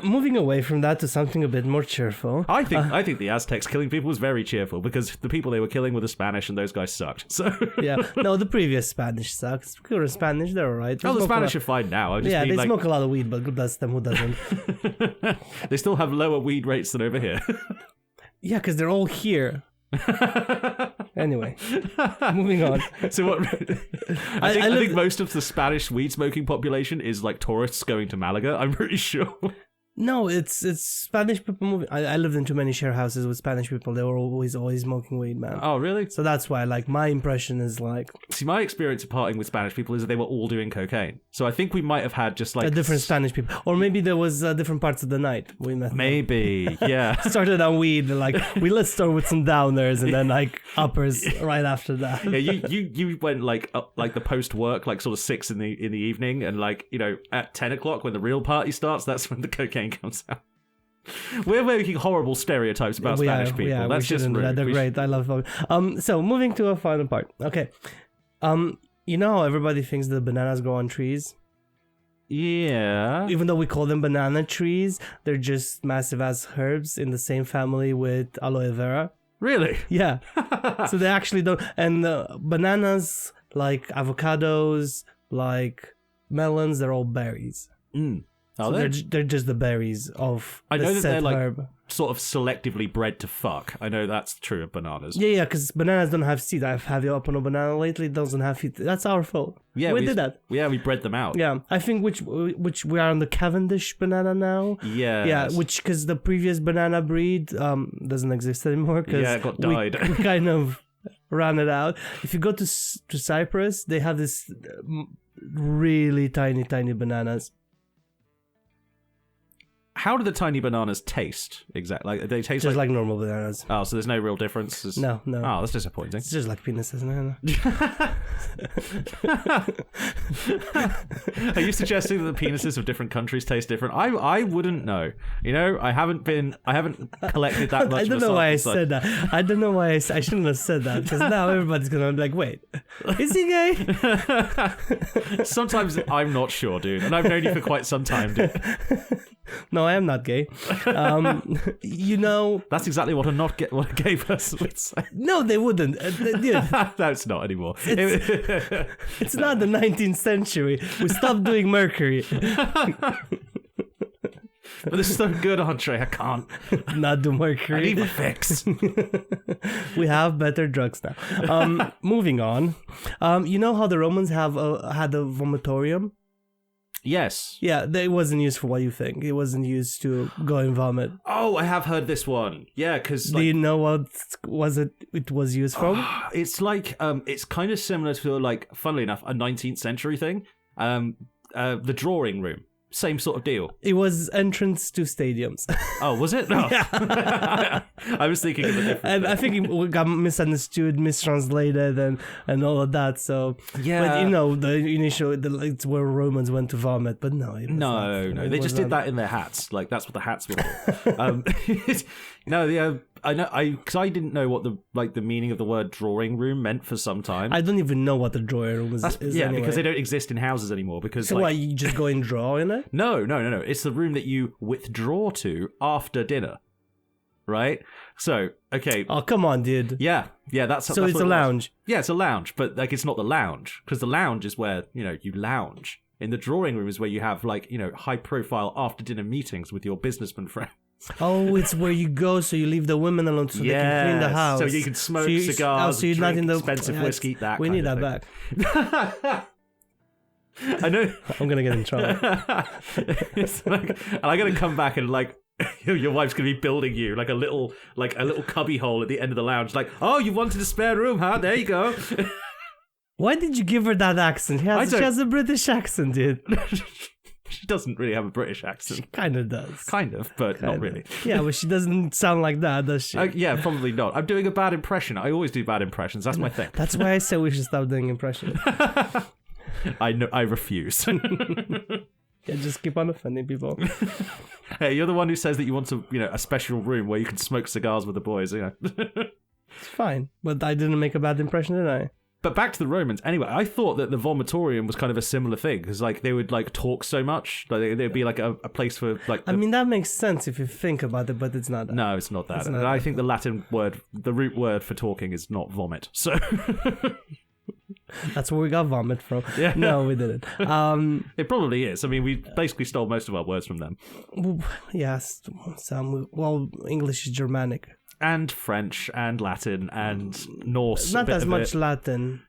Moving away from that to something a bit more cheerful. I think the Aztecs killing people was very cheerful because the people they were killing were the Spanish and those guys sucked. So yeah, no, the previous Spanish sucks. Current Spanish, they're alright. The Spanish are fine now. They smoke a lot of weed, but good bless them, who doesn't? They still have lower weed rates than over here. Yeah, because they're all here. Anyway, moving on. So what? I think most of the Spanish weed smoking population is like tourists going to Malaga. I'm pretty sure. No, it's Spanish people moving. I lived in too many share houses with Spanish people. They were always smoking weed, man. Oh, really? So that's why, like, my impression is like... See, my experience of partying with Spanish people is that they were all doing cocaine. So I think we might have had just like... different Spanish people. Or maybe there was different parts of the night we met. Maybe, yeah. Started on weed, like, let's start with some downers and then, like, uppers right after that. Yeah, you went, like, up, like, the post-work, like, sort of 6 in the evening, and, like, you know, at 10 o'clock when the real party starts, that's when the cocaine comes out. We're making horrible stereotypes about Spanish people. Yeah, that's just rude. They're great. I love them. So moving to a final part. Okay. You know how everybody thinks that bananas grow on trees? Yeah. Even though we call them banana trees, they're just massive ass herbs in the same family with aloe vera. Really? Yeah. So they actually don't. And bananas, like avocados, like melons, they're all berries. Oh, so they're just the berries of I know that they're like herb. Sort of selectively bred to fuck. I know that's true of bananas. Yeah, because bananas don't have seeds. Have you opened a banana lately? It doesn't have seeds. That's our fault. Yeah, we did that. Yeah, we bred them out. Yeah, I think which we are on the Cavendish banana now. Yeah. Yeah, which because the previous banana breed doesn't exist anymore. Cause it got died. We kind of ran it out. If you go to Cyprus, they have this really tiny bananas. How do the tiny bananas taste exactly? Like, they taste just like normal bananas. Oh, so there's no real difference? No. Oh, that's disappointing. It's just like penises, man. Are you suggesting that the penises of different countries taste different? I wouldn't know. You know, I haven't collected that much. I don't know why I said that. I don't know why I shouldn't have said that, because now everybody's gonna be like, wait, is he gay? Sometimes I'm not sure, dude, and I've known you for quite some time, dude. No, I am not gay. You know... That's exactly what a gay person would say. No, they wouldn't. Dude, no, it's not anymore. It's not the 19th century. We stopped doing mercury. But it's so good, Andre. I can't not do mercury. I need a fix. We have better drugs now. Moving on. You know how the Romans had a vomitorium? Yes. Yeah, it wasn't used for what you think. It wasn't used to go and vomit. Oh, I have heard this one. Yeah, because... Do you know what it was used for? It's like, it's kind of similar to, like, funnily enough, a 19th century thing. The drawing room. Same sort of deal. It was entrance to stadiums. Oh, was it? No. Yeah. I was thinking of a different and thing. I think it got misunderstood, mistranslated, and all of that. So yeah, but you know, the initial it's where Romans went to vomit, but no, no, they just did that in their hats. Like that's what the hats were for. No, I know, because I didn't know what the meaning of the word drawing room meant for some time. I don't even know what the drawing room is. Yeah, anyway. because they don't exist in houses anymore. Because so what, you just go and draw in it? No. It's the room that you withdraw to after dinner, right? So okay. Oh come on, dude. Yeah. That's so it's a lounge. Yeah, it's a lounge, but like it's not the lounge because the lounge is where you lounge. In the drawing room is where you have like high profile after dinner meetings with your businessman friends. Oh, it's where you go, so you leave the women alone so they can clean the house. So you can smoke cigars, so you're not in the expensive whiskey. That we need that back. I know. I'm gonna get in trouble. It's like, and I'm gonna come back and like your wife's gonna be building you like a little cubby hole at the end of the lounge. Like, oh, you wanted a spare room, huh? There you go. Why did you give her that accent? She has a British accent, dude. She doesn't really have a British accent. She kind of does. Kind of, but not really. Yeah, but she doesn't sound like that, does she? Yeah, probably not. I'm doing a bad impression. I always do bad impressions. That's my thing. That's why I say we should stop doing impressions. I refuse. Yeah, just keep on offending people. Hey, you're the one who says that you want a special room where you can smoke cigars with the boys. Yeah. It's fine, but I didn't make a bad impression, did I? But back to the Romans. Anyway, I thought that the vomitorium was kind of a similar thing because like they would like talk so much. Like there'd be like a place for like. I mean, that makes sense if you think about it, but it's not that. No, it's not that. I think the Latin word, the root word for talking, is not vomit. So. That's where we got vomit from. Yeah. No, we didn't. It probably is. I mean, we basically stole most of our words from them. Yes, well, English is Germanic. And French and Latin and Norse. Not as much Latin.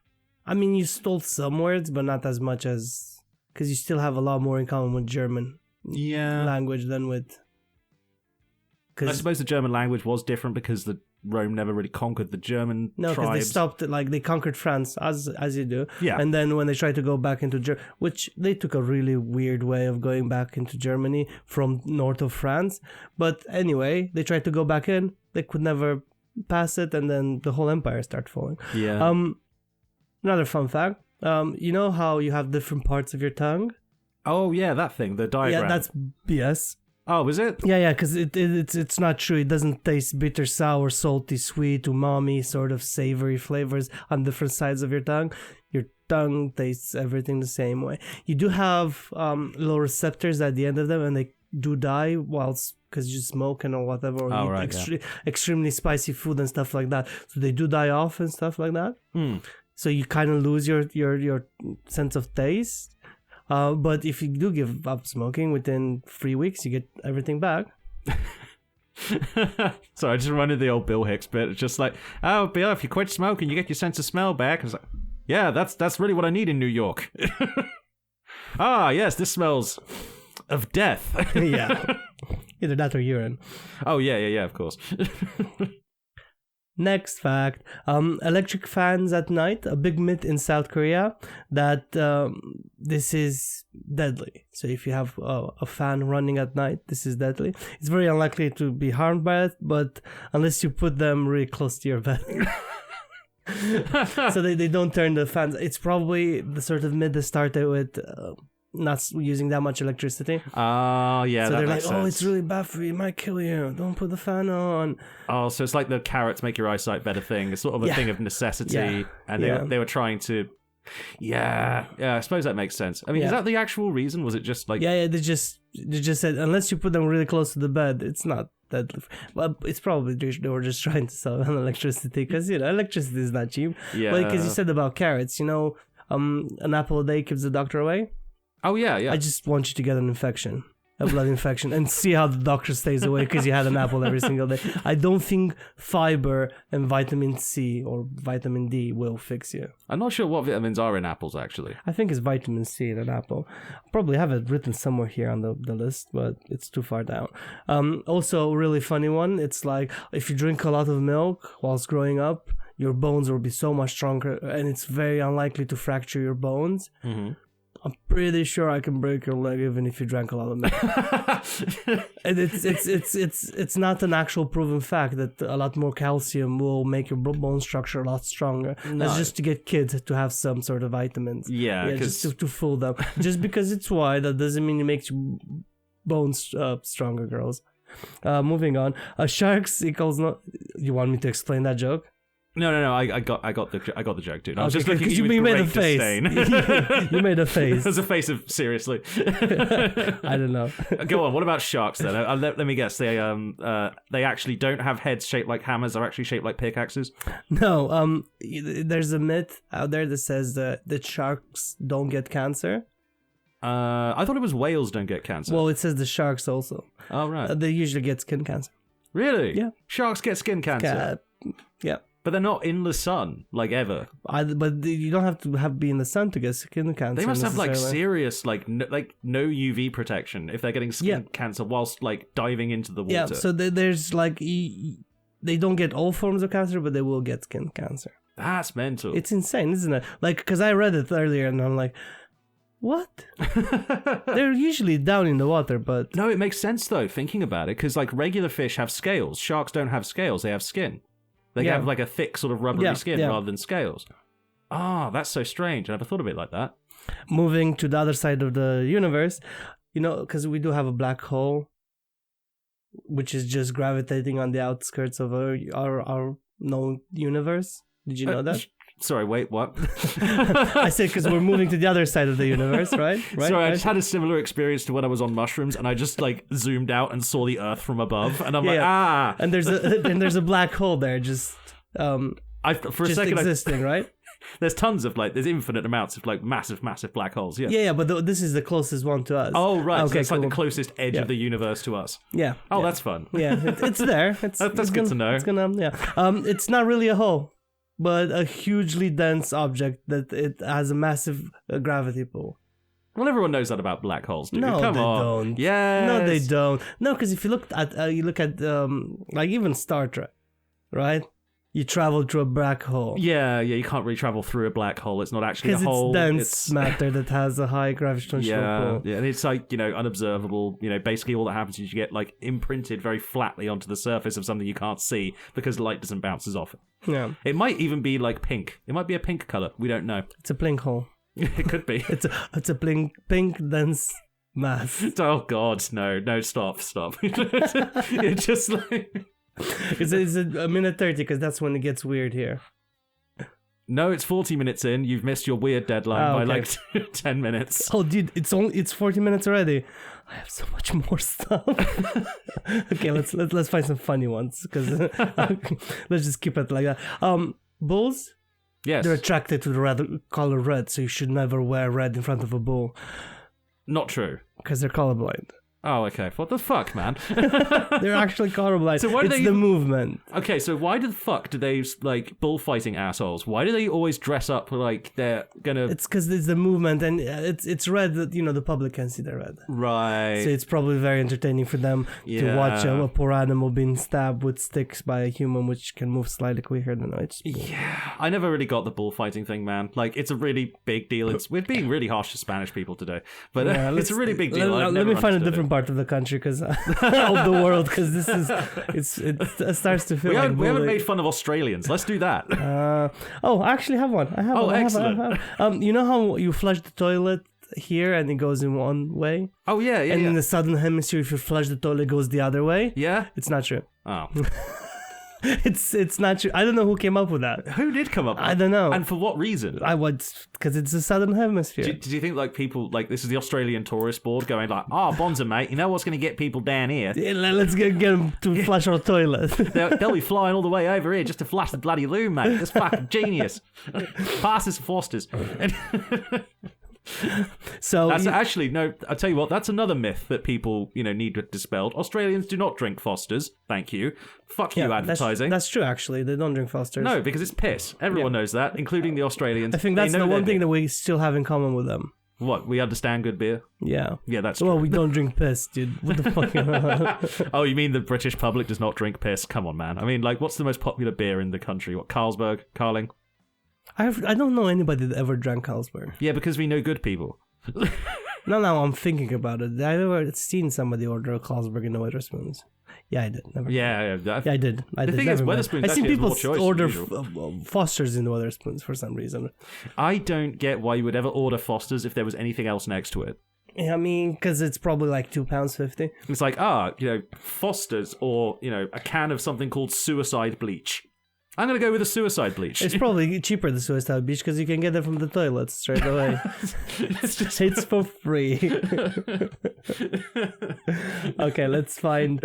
I mean, you stole some words, but not as much as... Because you still have a lot more in common with German language than with... I suppose the German language was different because Rome never really conquered the German tribes. No, because they stopped, they conquered France, as you do. Yeah. And then when they tried to go back into Germany, which they took a really weird way of going back into Germany from north of France. But anyway, they tried to go back in. They could never pass it, and then the whole empire started falling. Yeah. Another fun fact. You know how you have different parts of your tongue? Oh, yeah, that thing, the diagram. Yeah, that's BS. Oh, is it? Yeah, because it's not true. It doesn't taste bitter, sour, salty, sweet, umami, sort of savory flavors on different sides of your tongue. Your tongue tastes everything the same way. You do have little receptors at the end of them, and they do die whilst because you smoke and or whatever, or eat extremely spicy food and stuff like that. So they do die off and stuff like that. So you kind of lose your sense of taste. But if you do give up smoking within 3 weeks, you get everything back. So I just reminded the old Bill Hicks bit. It's just like, oh, Bill, if you quit smoking, you get your sense of smell back. It's like, yeah, that's really what I need in New York. Ah, yes, this smells of death. Yeah. Either that or urine. Oh, yeah, of course. Next fact, electric fans at night, a big myth in South Korea that this is deadly. So if you have a fan running at night, this is deadly. It's very unlikely to be harmed by it, but unless you put them really close to your bed. So they don't turn the fans. It's probably the sort of myth that started with... not using that much electricity. Oh, yeah, so that they're makes like, sense. oh, it's really bad for you, it might kill you, don't put the fan on. Oh, so it's like the carrots make your eyesight better thing. It's sort of a thing of necessity, and they were trying to... Yeah, I suppose that makes sense. I mean, is that the actual reason? Was it just like... Yeah, they just said, unless you put them really close to the bed, it's not deadly. Well, it's probably they were just trying to sell on electricity, because, electricity is not cheap. Yeah. But because you said about carrots, an apple a day keeps the doctor away. Oh, yeah. I just want you to get an infection, a blood infection, and see how the doctor stays away because you had an apple every single day. I don't think fiber and vitamin C or vitamin D will fix you. I'm not sure what vitamins are in apples, actually. I think it's vitamin C in an apple. I'll probably have it written somewhere here on the list, but it's too far down. Also, a really funny one. It's like if you drink a lot of milk whilst growing up, your bones will be so much stronger, and it's very unlikely to fracture your bones. Mm-hmm. I'm pretty sure I can break your leg even if you drank a lot of milk. And it's not an actual proven fact that a lot more calcium will make your bone structure a lot stronger. No. That's just to get kids to have some sort of vitamins. Yeah, just to fool them. Just because it's white, that doesn't mean it makes your bones stronger, girls. Moving on. Sharks equals no. You want me to explain that joke? No. I got the joke, dude. I was just looking at you with made a great face. disdain. You made a face. There's a face of seriously. I don't know. Go on. What about sharks then? Let me guess. They actually don't have heads shaped like hammers. They're actually shaped like pickaxes. No. There's a myth out there that says that sharks don't get cancer. I thought it was whales don't get cancer. Well, it says the sharks also. Oh right. They usually get skin cancer. Really? Yeah. Sharks get skin cancer. Yeah. But they're not in the sun, like ever. But you don't have to be in the sun to get skin cancer. They must have like serious, no UV protection if they're getting skin cancer whilst like diving into the water. Yeah, so there's like they don't get all forms of cancer, but they will get skin cancer. That's mental. It's insane, isn't it? Like, because I read it earlier and I'm like, what? They're usually down in the water, but... No, it makes sense, though, thinking about it, because, like, regular fish have scales. Sharks don't have scales, they have skin. They have, like, a thick sort of rubbery skin rather than scales. Ah, that's so strange. I never thought of it like that. Moving to the other side of the universe, you know, because we do have a black hole, which is just gravitating on the outskirts of our known universe. Did you know that? Sorry, wait, what? I said because we're moving to the other side of the universe, right? Sorry, I just had a similar experience to when I was on mushrooms, and I just like zoomed out and saw the Earth from above, and I'm like. And there's a black hole there, just for a second existing, right? There's tons of there's infinite amounts of like massive black holes. Yeah, but this is the closest one to us. Oh right, okay, so it's like the closest edge of the universe to us. Yeah. Oh, that's fun. Yeah, it's there. That's good to know. It's it's not really a hole, but a hugely dense object that it has a massive gravity pull. Well, everyone knows that about black holes, dude. No, Come they on. don't. Yes. No, they don't. No, because if you look at like even Star Trek, right? You travel through a black hole. Yeah, you can't really travel through a black hole. It's not actually a hole. Because it's dense matter that has a high gravitational pull. Yeah, and it's like, unobservable. Basically all that happens is you get like imprinted very flatly onto the surface of something you can't see because light doesn't bounce off it. Yeah. It might even be like pink. It might be a pink color. We don't know. It's a blink hole. It could be. It's a pink dense mass. Oh God, no, stop. It's just like... It's a minute 30 because that's when it gets weird here. No, it's 40 minutes in. You've missed your weird deadline by like 10 minutes. Oh, dude, it's 40 minutes already. I have so much more stuff. Okay, let's find some funny ones because let's just keep it like that. Bulls. Yes, they're attracted to the color red, so you should never wear red in front of a bull. Not true. Because they're colorblind. Oh, okay. What the fuck, man? They're actually colorblind. So why do the movement. Okay, so why the fuck do they, like, bullfighting assholes? Why do they always dress up like they're gonna... It's because it's the movement, and it's red that, the public can see the red. Right. So it's probably very entertaining for them to watch a poor animal being stabbed with sticks by a human, which can move slightly quicker than it. Yeah, I never really got the bullfighting thing, man. Like, it's a really big deal. We're being really harsh to Spanish people today, but it's a really big deal. Let me find a different part of the country of the world, because this is it starts to feel like we haven't made fun of Australians. Let's do that. I actually have one. Excellent. You know how you flush the toilet here and it goes in one way? Oh yeah. And in the southern hemisphere, if you flush the toilet, it goes the other way. Yeah, it's not true. Oh. It's not true. I don't know who came up with that. Who did come up with that? I don't know. And for what reason? Because it's the southern hemisphere. Did you think like people, like this is the Australian Tourist Board going like, Bonza mate, you know what's going to get people down here? Yeah, let's get them to flush our toilet. They'll be flying all the way over here just to flush the bloody loo, mate. That's fucking genius. Passes for Fosters. So that's actually no. I tell you what, that's another myth that people need dispelled. Australians do not drink Fosters. Thank you. Fuck you, advertising. That's true. Actually, they don't drink Fosters. No, because it's piss. Everyone knows that, including the Australians. I think that's the one thing that we still have in common with them. What? We understand good beer. Yeah, that's true. Well, we don't drink piss, dude. What the fuck? Oh, you mean the British public does not drink piss? Come on, man. I mean, like, what's the most popular beer in the country? What? Carlsberg, Carling. I don't know anybody that ever drank Carlsberg. Yeah, because we know good people. No, I'm thinking about it. I never seen somebody order a Carlsberg in the Wetherspoons. Yeah, I did. Never. Yeah, I did. The thing is, Wetherspoons. I've seen people order Fosters Fosters in the Wetherspoons for some reason. I don't get why you would ever order Fosters if there was anything else next to it. Yeah, I mean, because it's probably like £2.50. It's like Fosters or a can of something called Suicide Bleach. I'm going to go with a Suicide Bleach. It's probably cheaper than Suicide Bleach because you can get it from the toilets straight away. It's for free. Okay, let's find...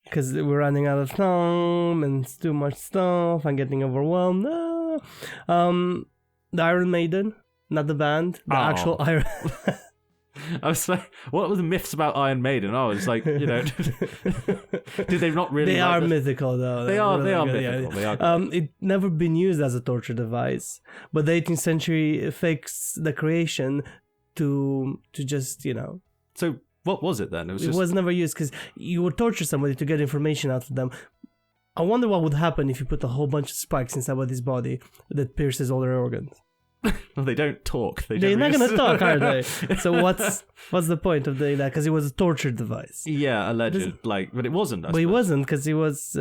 Because we're running out of time and it's too much stuff. I'm getting overwhelmed. The Iron Maiden, not the band. The actual Iron... I was like, what were the myths about Iron Maiden? Oh, it's like, did they not really? They are mythical, though. They are mythical. Yeah. They are. It never been used as a torture device, but the 18th century fakes the creation to just So what was it then? It was never used because you would torture somebody to get information out of them. I wonder what would happen if you put a whole bunch of spikes inside somebody's body that pierces all their organs. Well, they don't talk. They're not gonna talk, are they? So what's the point of doing that? Because it was a torture device. Yeah, alleged. But it wasn't. But it wasn't, because it was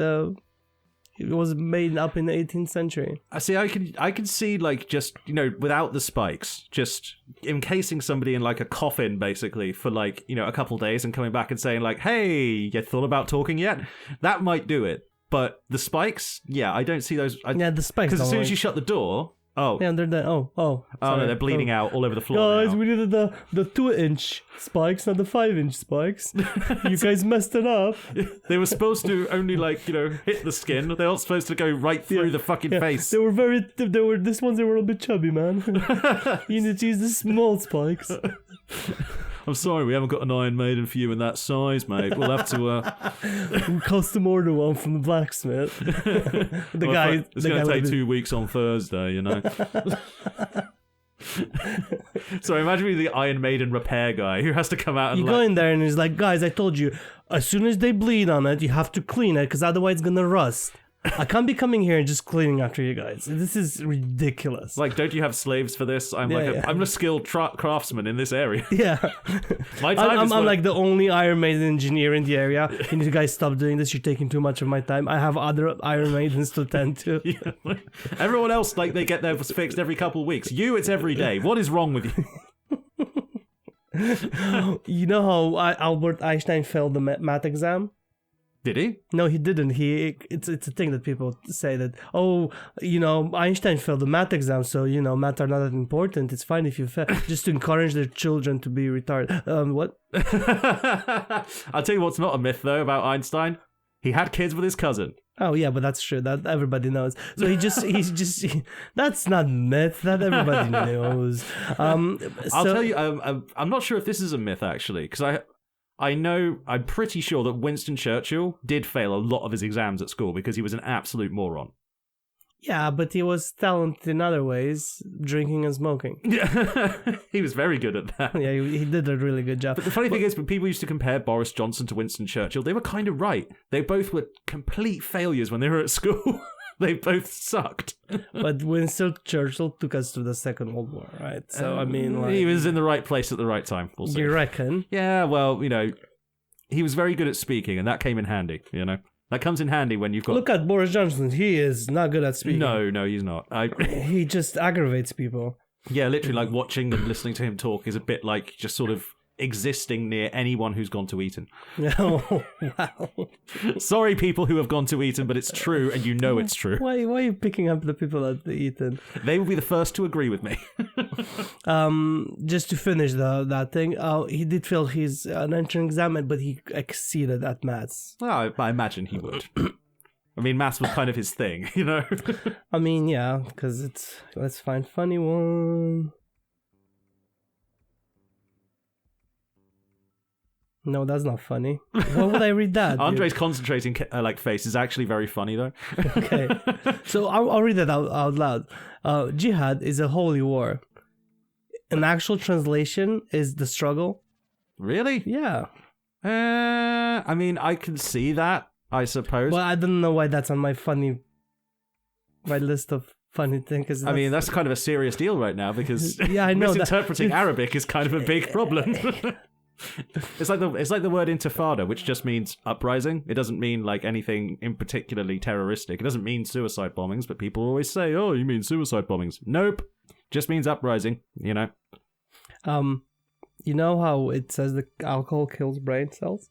made up in the 18th century. I see. I can see like just without the spikes, just encasing somebody in like a coffin, basically for like a couple days, and coming back and saying like, "Hey, you thought about talking yet?" That might do it. But the spikes, yeah, I don't see those. The spikes. Because as soon as you shut the door. Oh. Yeah, they're dead. Oh, no, they're bleeding out all over the floor. Guys, we needed the 2-inch spikes, not the 5-inch spikes. You guys messed it up. They were supposed to only hit the skin. They weren't supposed to go right through the fucking face. They were this ones they were a bit chubby, man. You need to use the small spikes. I'm sorry, we haven't got an Iron Maiden for you in that size, mate. We'll have to custom order one from the blacksmith. It's going to take 2 weeks on Thursday, So imagine being the Iron Maiden repair guy who has to come out and you go in there and he's like, guys, I told you, as soon as they bleed on it, you have to clean it because otherwise it's gonna rust. I can't be coming here and just cleaning after you guys. This is ridiculous. Like, don't you have slaves for this? I'm a skilled craftsman in this area. Yeah. I'm like the only Iron Maiden engineer in the area. Can you guys stop doing this? You're taking too much of my time. I have other Iron Maidens to tend to. Yeah. Everyone else, they get their fixed every couple of weeks. You, it's every day. What is wrong with you? You know how Albert Einstein failed the math exam? Did he? No, he didn't. It's a thing that people say that, Einstein failed the math exam, so, math are not that important. It's fine if you fail. Just to encourage their children to be retarded. What? I'll tell you what's not a myth, though, about Einstein. He had kids with his cousin. Oh, yeah, but that's true. That everybody knows. So that's not myth. That everybody knows. I'll tell you, I'm not sure if this is a myth, actually, because I'm pretty sure that Winston Churchill did fail a lot of his exams at school because he was an absolute moron. Yeah, but he was talented in other ways, drinking and smoking. Yeah, he was very good at that. Yeah, he did a really good job. But the funny thing is, when people used to compare Boris Johnson to Winston Churchill, they were kind of right. They both were complete failures when they were at school. They both sucked. But Winston Churchill took us to the Second World War, right? So, he was in the right place at the right time, we'll see. You reckon? Yeah, well, he was very good at speaking, and that came in handy, That comes in handy when you've got... Look at Boris Johnson. He is not good at speaking. No, he's not. He just aggravates people. Yeah, literally, like, watching and listening to him talk is a bit like just sort of existing near anyone who's gone to Eton. Oh, wow. Sorry, people who have gone to Eton, but it's true, and it's true. Why are you picking up the people at the Eton? They will be the first to agree with me. Just to finish that thing, he did fail his entrance exam, but he exceeded at maths. Well, I imagine he would. I mean, maths was kind of his thing, I mean, yeah, because let's find funny one. No, that's not funny. Why would I read that? Andre's concentrating face is actually very funny, though. Okay, so I'll read that out loud. Jihad is a holy war. An actual translation is the struggle. Really? Yeah. I mean, I can see that, I suppose. Well, I don't know why that's on my list of funny things. I mean, that's kind of a serious deal right now because yeah, I know misinterpreting Arabic is kind of a big problem. It's like the word intifada, which just means uprising. It doesn't mean like anything in particularly terroristic. It doesn't mean suicide bombings, but people always say, "Oh, you mean suicide bombings?" Nope, just means uprising. You know how it says that alcohol kills brain cells?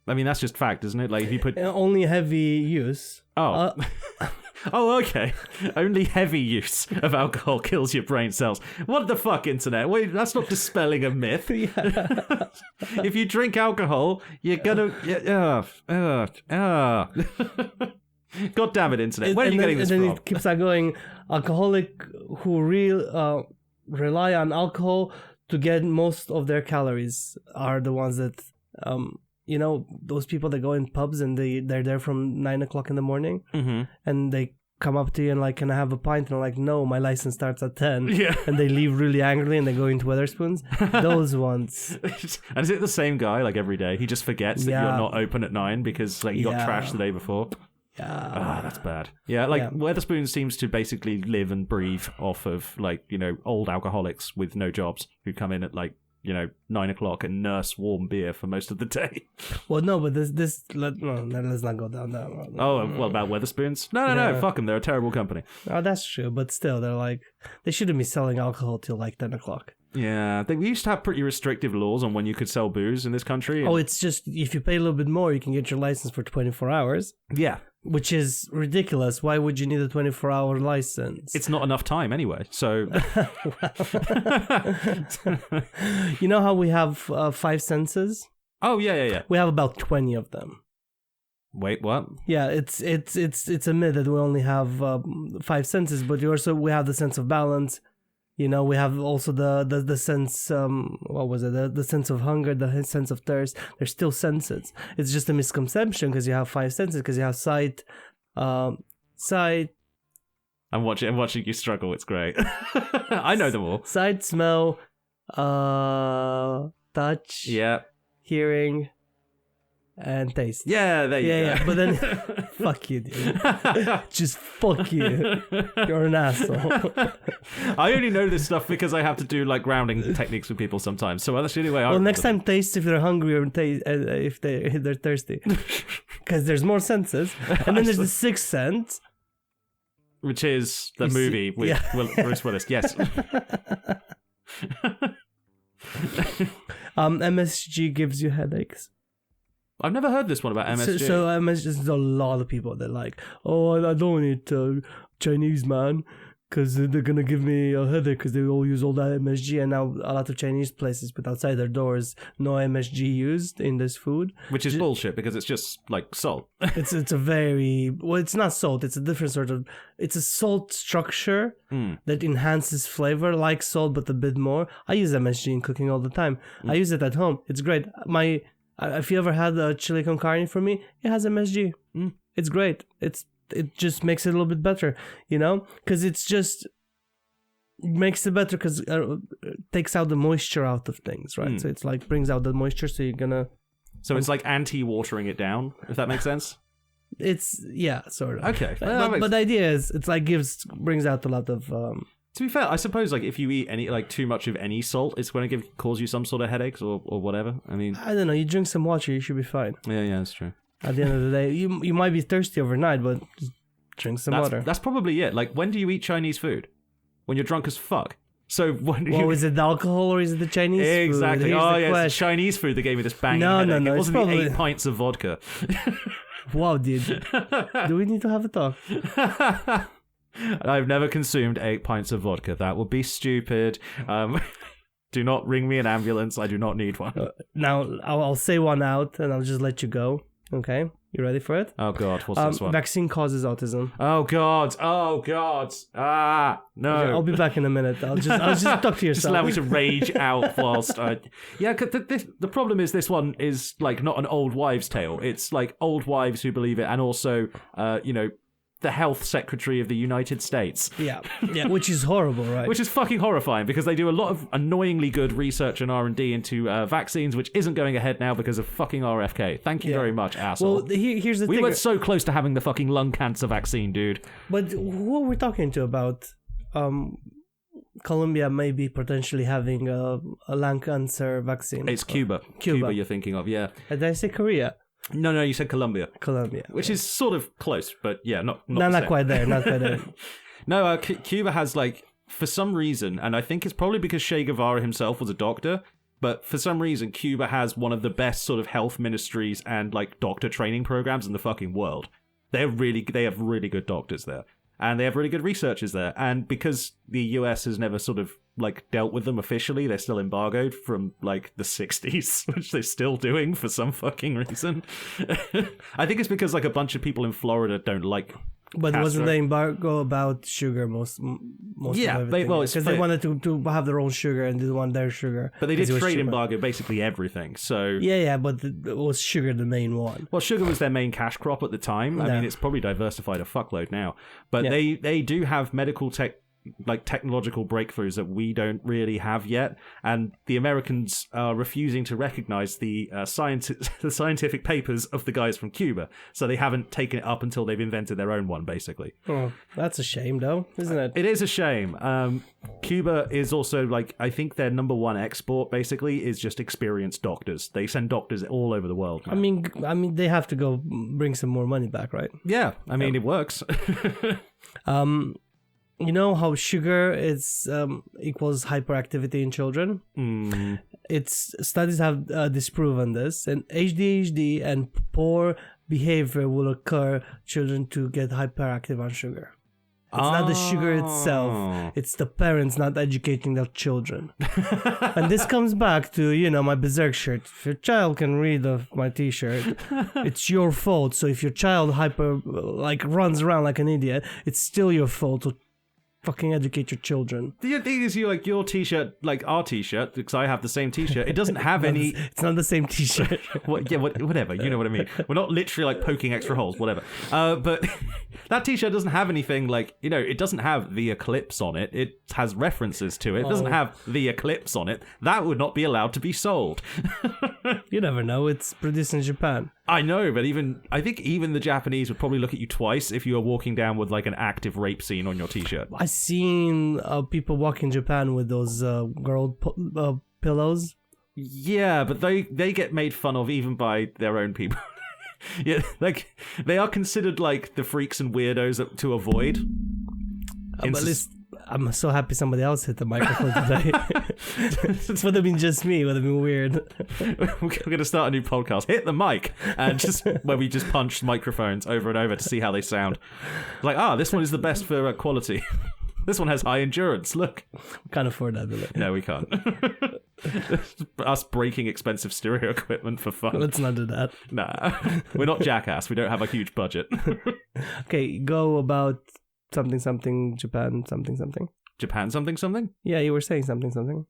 I mean, that's just fact, isn't it? Like if you put only heavy use. Oh. Oh, okay. Only heavy use of alcohol kills your brain cells. What the fuck, internet? Wait, that's not dispelling a myth. Yeah. If you drink alcohol, you're gonna... God damn it, internet. Where are you getting this from? And then it keeps on going. Alcoholic who rely on alcohol to get most of their calories are the ones that... those people that go in pubs and they're there from 9 o'clock in the morning, mm-hmm. and they come up to you and like, can I have a pint? And I'm like, no, my license starts at 10. Yeah. And they leave really angrily and they go into Wetherspoons. Those ones. And is it the same guy like every day? He just forgets that you're not open at 9 because like you got trashed the day before. Yeah. Ah, that's bad. Yeah, like Wetherspoons seems to basically live and breathe off of like, you know, old alcoholics with no jobs who come in at like, you know, 9 o'clock and nurse warm beer for most of the day. Well, no, but let's not go down that road. Oh, what about Wetherspoons? No, fuck them. They're a terrible company. Oh, that's true, but still, they're like, they shouldn't be selling alcohol till like 10 o'clock. Yeah, we used to have pretty restrictive laws on when you could sell booze in this country. Oh, it's just, if you pay a little bit more, you can get your license for 24 hours. Yeah. Which is ridiculous. Why would you need a 24-hour license? It's not enough time anyway, so... You know how we have 5 senses? Oh, yeah. We have about 20 of them. Wait, what? Yeah, it's a myth that we only have 5 senses, but we have the sense of balance. You know, we have also the sense, what was it? The sense of hunger, the sense of thirst. They're still senses. It's just a misconception because you have 5 senses, because you have sight. I'm watching you struggle. It's great. I know them all. Sight, smell, touch, hearing, and taste. Yeah, there you go. Yeah, but then, fuck you, dude. Just fuck you. You're an asshole. I only know this stuff because I have to do like grounding techniques with people sometimes. So that's the only way I Well, next time taste if they're hungry or taste if they're thirsty. Because there's more senses. And then there's the 6th sense. Which is the movie with Bruce Willis. Yes. MSG gives you headaches. I've never heard this one about MSG. So MSG, there's a lot of people that like, oh, I don't eat Chinese, man, because they're going to give me a headache because they all use all that MSG. And now a lot of Chinese places put outside their doors no MSG used in this food. Which is bullshit because it's just like salt. It's it's not salt. It's a different sort of, it's a salt structure that enhances flavor like salt, but a bit more. I use MSG in cooking all the time. I use it at home. It's great. If you ever had a chili con carne from me, it has MSG. It's great. It just makes it a little bit better, you know? Because it makes it better because it takes out the moisture out of things, right? So it's like brings out the moisture, so you're gonna... So it's like anti-watering it down, if that makes sense? It's, yeah, sort of. Okay. But the idea is, it's like brings out a lot of... To be fair, I suppose like if you eat any like too much of any salt, it's going to cause you some sort of headaches or whatever. I mean, I don't know. You drink some water, you should be fine. Yeah, that's true. At the end of the day, you might be thirsty overnight, but just drink some water. That's probably it. Like, when do you eat Chinese food? When you're drunk as fuck. So is it the alcohol or is it the Chinese food? Exactly. It's the Chinese food that gave me this banging headache. No. It wasn't the 8 pints of vodka. Wow, dude. Do we need to have a talk? I've never consumed 8 pints of vodka. That would be stupid. Do not ring me an ambulance. I do not need one. Now, I'll say one out and I'll just let you go. Okay? You ready for it? Oh, God. What's this one? Vaccine causes autism. Oh, God. Ah, no. Okay, I'll be back in a minute. I'll just talk to yourself. Just allow me to rage out whilst I... Yeah, the problem is this one is, like, not an old wives' tale. It's, like, old wives who believe it and also, the health secretary of the United States. Yeah, which is horrible, right? Which is fucking horrifying because they do a lot of annoyingly good research and R&D into vaccines, which isn't going ahead now because of fucking RFK. Thank you very much, asshole. Well, here's the thing. We were so close to having the fucking lung cancer vaccine, dude. But who are we talking to about Colombia maybe potentially having a lung cancer vaccine? It's Cuba. Cuba you're thinking of, yeah. Did I say Korea? No, you said Colombia. Which is sort of close, but yeah, not quite there, not quite there. No, Cuba has, like, for some reason, and I think it's probably because Che Guevara himself was a doctor, but for some reason, Cuba has one of the best sort of health ministries and, like, doctor training programs in the fucking world. They have really good doctors there. And they have really good researchers there. And because the US has never sort of, like, dealt with them officially, they're still embargoed from, like, the 60s, which they're still doing for some fucking reason. I think it's because, like, a bunch of people in Florida don't like But Castro. wasn't the embargo about sugar most of everything? Because they wanted to have their own sugar and didn't want their sugar. But they did trade embargo basically everything. So but it was sugar the main one. Well, sugar was their main cash crop at the time. I mean, it's probably diversified a fuckload now. But they do have medical technological breakthroughs that we don't really have yet, and the Americans are refusing to recognize the scientific papers of the guys from Cuba, so they haven't taken it up until they've invented their own one, basically. Oh, that's a shame, though, isn't it? It is a shame. Cuba is also, I think their number one export, basically, is just experienced doctors. They send doctors all over the world, man. I mean, they have to go bring some more money back, right? Yeah, I mean, it works. You know how sugar is equals hyperactivity in children? Studies have disproven this, and ADHD and poor behavior will occur children to get hyperactive on sugar. It's not the sugar itself, it's the parents not educating their children. And this comes back to, my Berserk shirt. If your child can read my t-shirt, it's your fault. So if your child runs around like an idiot, it's still your fault to fucking educate your children. The thing is, your t-shirt, our t-shirt, because I have the same t-shirt, it doesn't have any... It's not the same t-shirt. Whatever, you know what I mean. We're not literally, poking extra holes, whatever. But that t-shirt doesn't have anything, it doesn't have the eclipse on it. It has references to it. It doesn't have the eclipse on it. That would not be allowed to be sold. You never know. It's produced in Japan. I know, but I think even the Japanese would probably look at you twice if you were walking down with an active rape scene on your t-shirt. I've seen people walk in Japan with those girl pillows. Yeah, but they get made fun of even by their own people. Yeah, they are considered the freaks and weirdos to avoid. But at least I'm so happy somebody else hit the microphone today. It would have been just me. It would have been weird. We're going to start a new podcast. Hit the mic. And where we just punch microphones over and over to see how they sound. This one is the best for quality. This one has high endurance. Look. We can't afford that, really. No, we can't. Us breaking expensive stereo equipment for fun. Let's not do that. Nah. We're not Jackass. We don't have a huge budget. Okay, go about... something Japan something. Japan something? Yeah, you were saying something.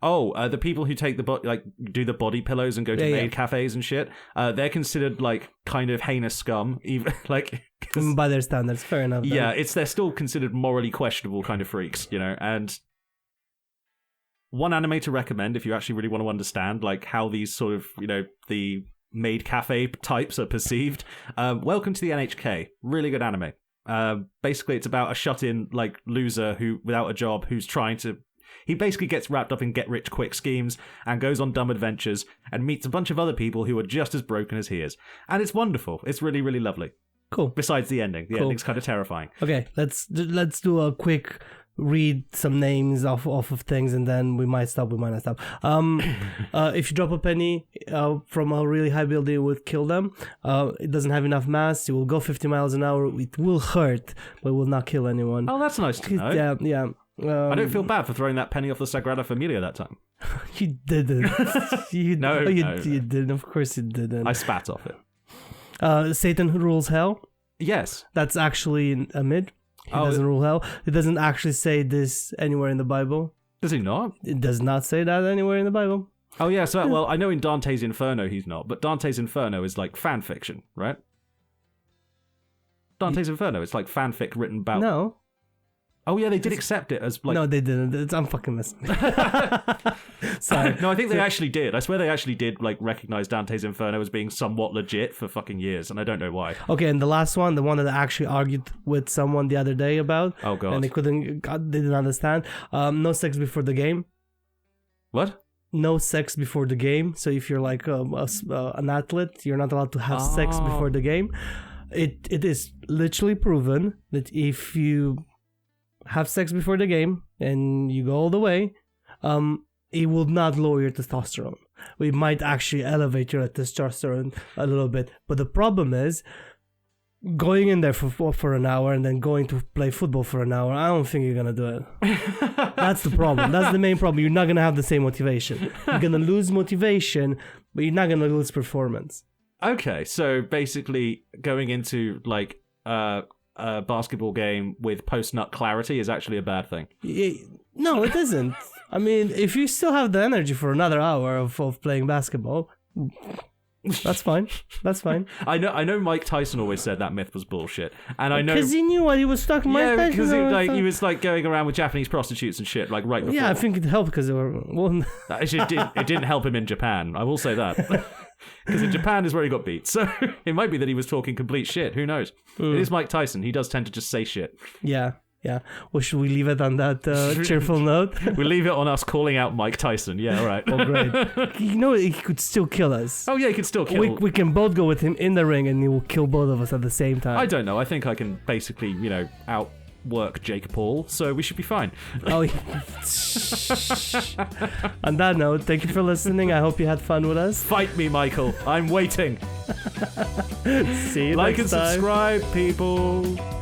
Oh, the people who take do the body pillows and go to maid cafes and shit. They're considered kind of heinous scum, even by their standards. Fair enough. Then. Yeah, they're still considered morally questionable kind of freaks, And one anime to recommend if you actually really want to understand how these sort of the maid cafe types are perceived. Welcome to the NHK. Really good anime. Basically it's about a shut-in loser who without a job who's trying to he basically gets wrapped up in get rich quick schemes and goes on dumb adventures and meets a bunch of other people who are just as broken as he is, and it's wonderful. It's really, really lovely. Cool. Besides the ending. Ending's kind of terrifying. Okay, let's do a quick read some names off of things, and then we might stop, we might not stop. If you drop a penny from a really high building, it would kill them. It doesn't have enough mass. It will go 50 miles an hour. It will hurt, but it will not kill anyone. Oh, that's nice to know. Yeah. I don't feel bad for throwing that penny off the Sagrada Familia that time. You didn't. You didn't. Of course you didn't. I spat off it. Satan rules hell. Yes. That's actually a mid. He doesn't rule hell. It doesn't actually say this anywhere in the Bible. Does he not? It does not say that anywhere in the Bible. Oh, yeah. So, well, I know in Dante's Inferno he's not, but Dante's Inferno is fan fiction, right? Dante's Inferno, it's fanfic written about... No. Oh, yeah, they did accept it as No, they didn't. I'm fucking messing. Sorry. No, I think they actually did. I swear they actually did, recognize Dante's Inferno as being somewhat legit for fucking years, and I don't know why. Okay, and the last one, the one that I actually argued with someone the other day about. Oh, God. And they didn't understand. No sex before the game. What? No sex before the game. So if you're an athlete, you're not allowed to have sex before the game. It is literally proven that if you have sex before the game and you go all the way, it will not lower your testosterone. We might actually elevate your testosterone a little bit, but the problem is going in there for an hour and then going to play football for an hour. I don't think you're gonna do it. That's the problem. That's the main problem. You're not gonna have the same motivation. You're gonna lose motivation, but you're not gonna lose performance. Okay, so basically going into a basketball game with post-nut clarity is actually a bad thing. No, it isn't. I mean, if you still have the energy for another hour of playing basketball, that's fine. That's fine. I know Mike Tyson always said that myth was bullshit. And I know... Because he knew what he was talking about. Yeah, because he was like going around with Japanese prostitutes and shit, like right before. Yeah, I think it helped because they were... Well, it didn't help him in Japan, I will say that. Because in Japan is where he got beat. So it might be that he was talking complete shit. Who knows? It is Mike Tyson. He does tend to just say shit. Yeah. Well, should we leave it on that cheerful note? We'll leave it on us calling out Mike Tyson. Yeah, all right. Oh, great. You know, he could still kill us. Oh, yeah, he could still kill. We can both go with him in the ring and he will kill both of us at the same time. I don't know. I think I can basically, outwork Jake Paul, so we should be fine. Oh, on that note, thank you for listening. I hope you had fun with us. Fight me, Michael. I'm waiting. See you like next and time. subscribe, people.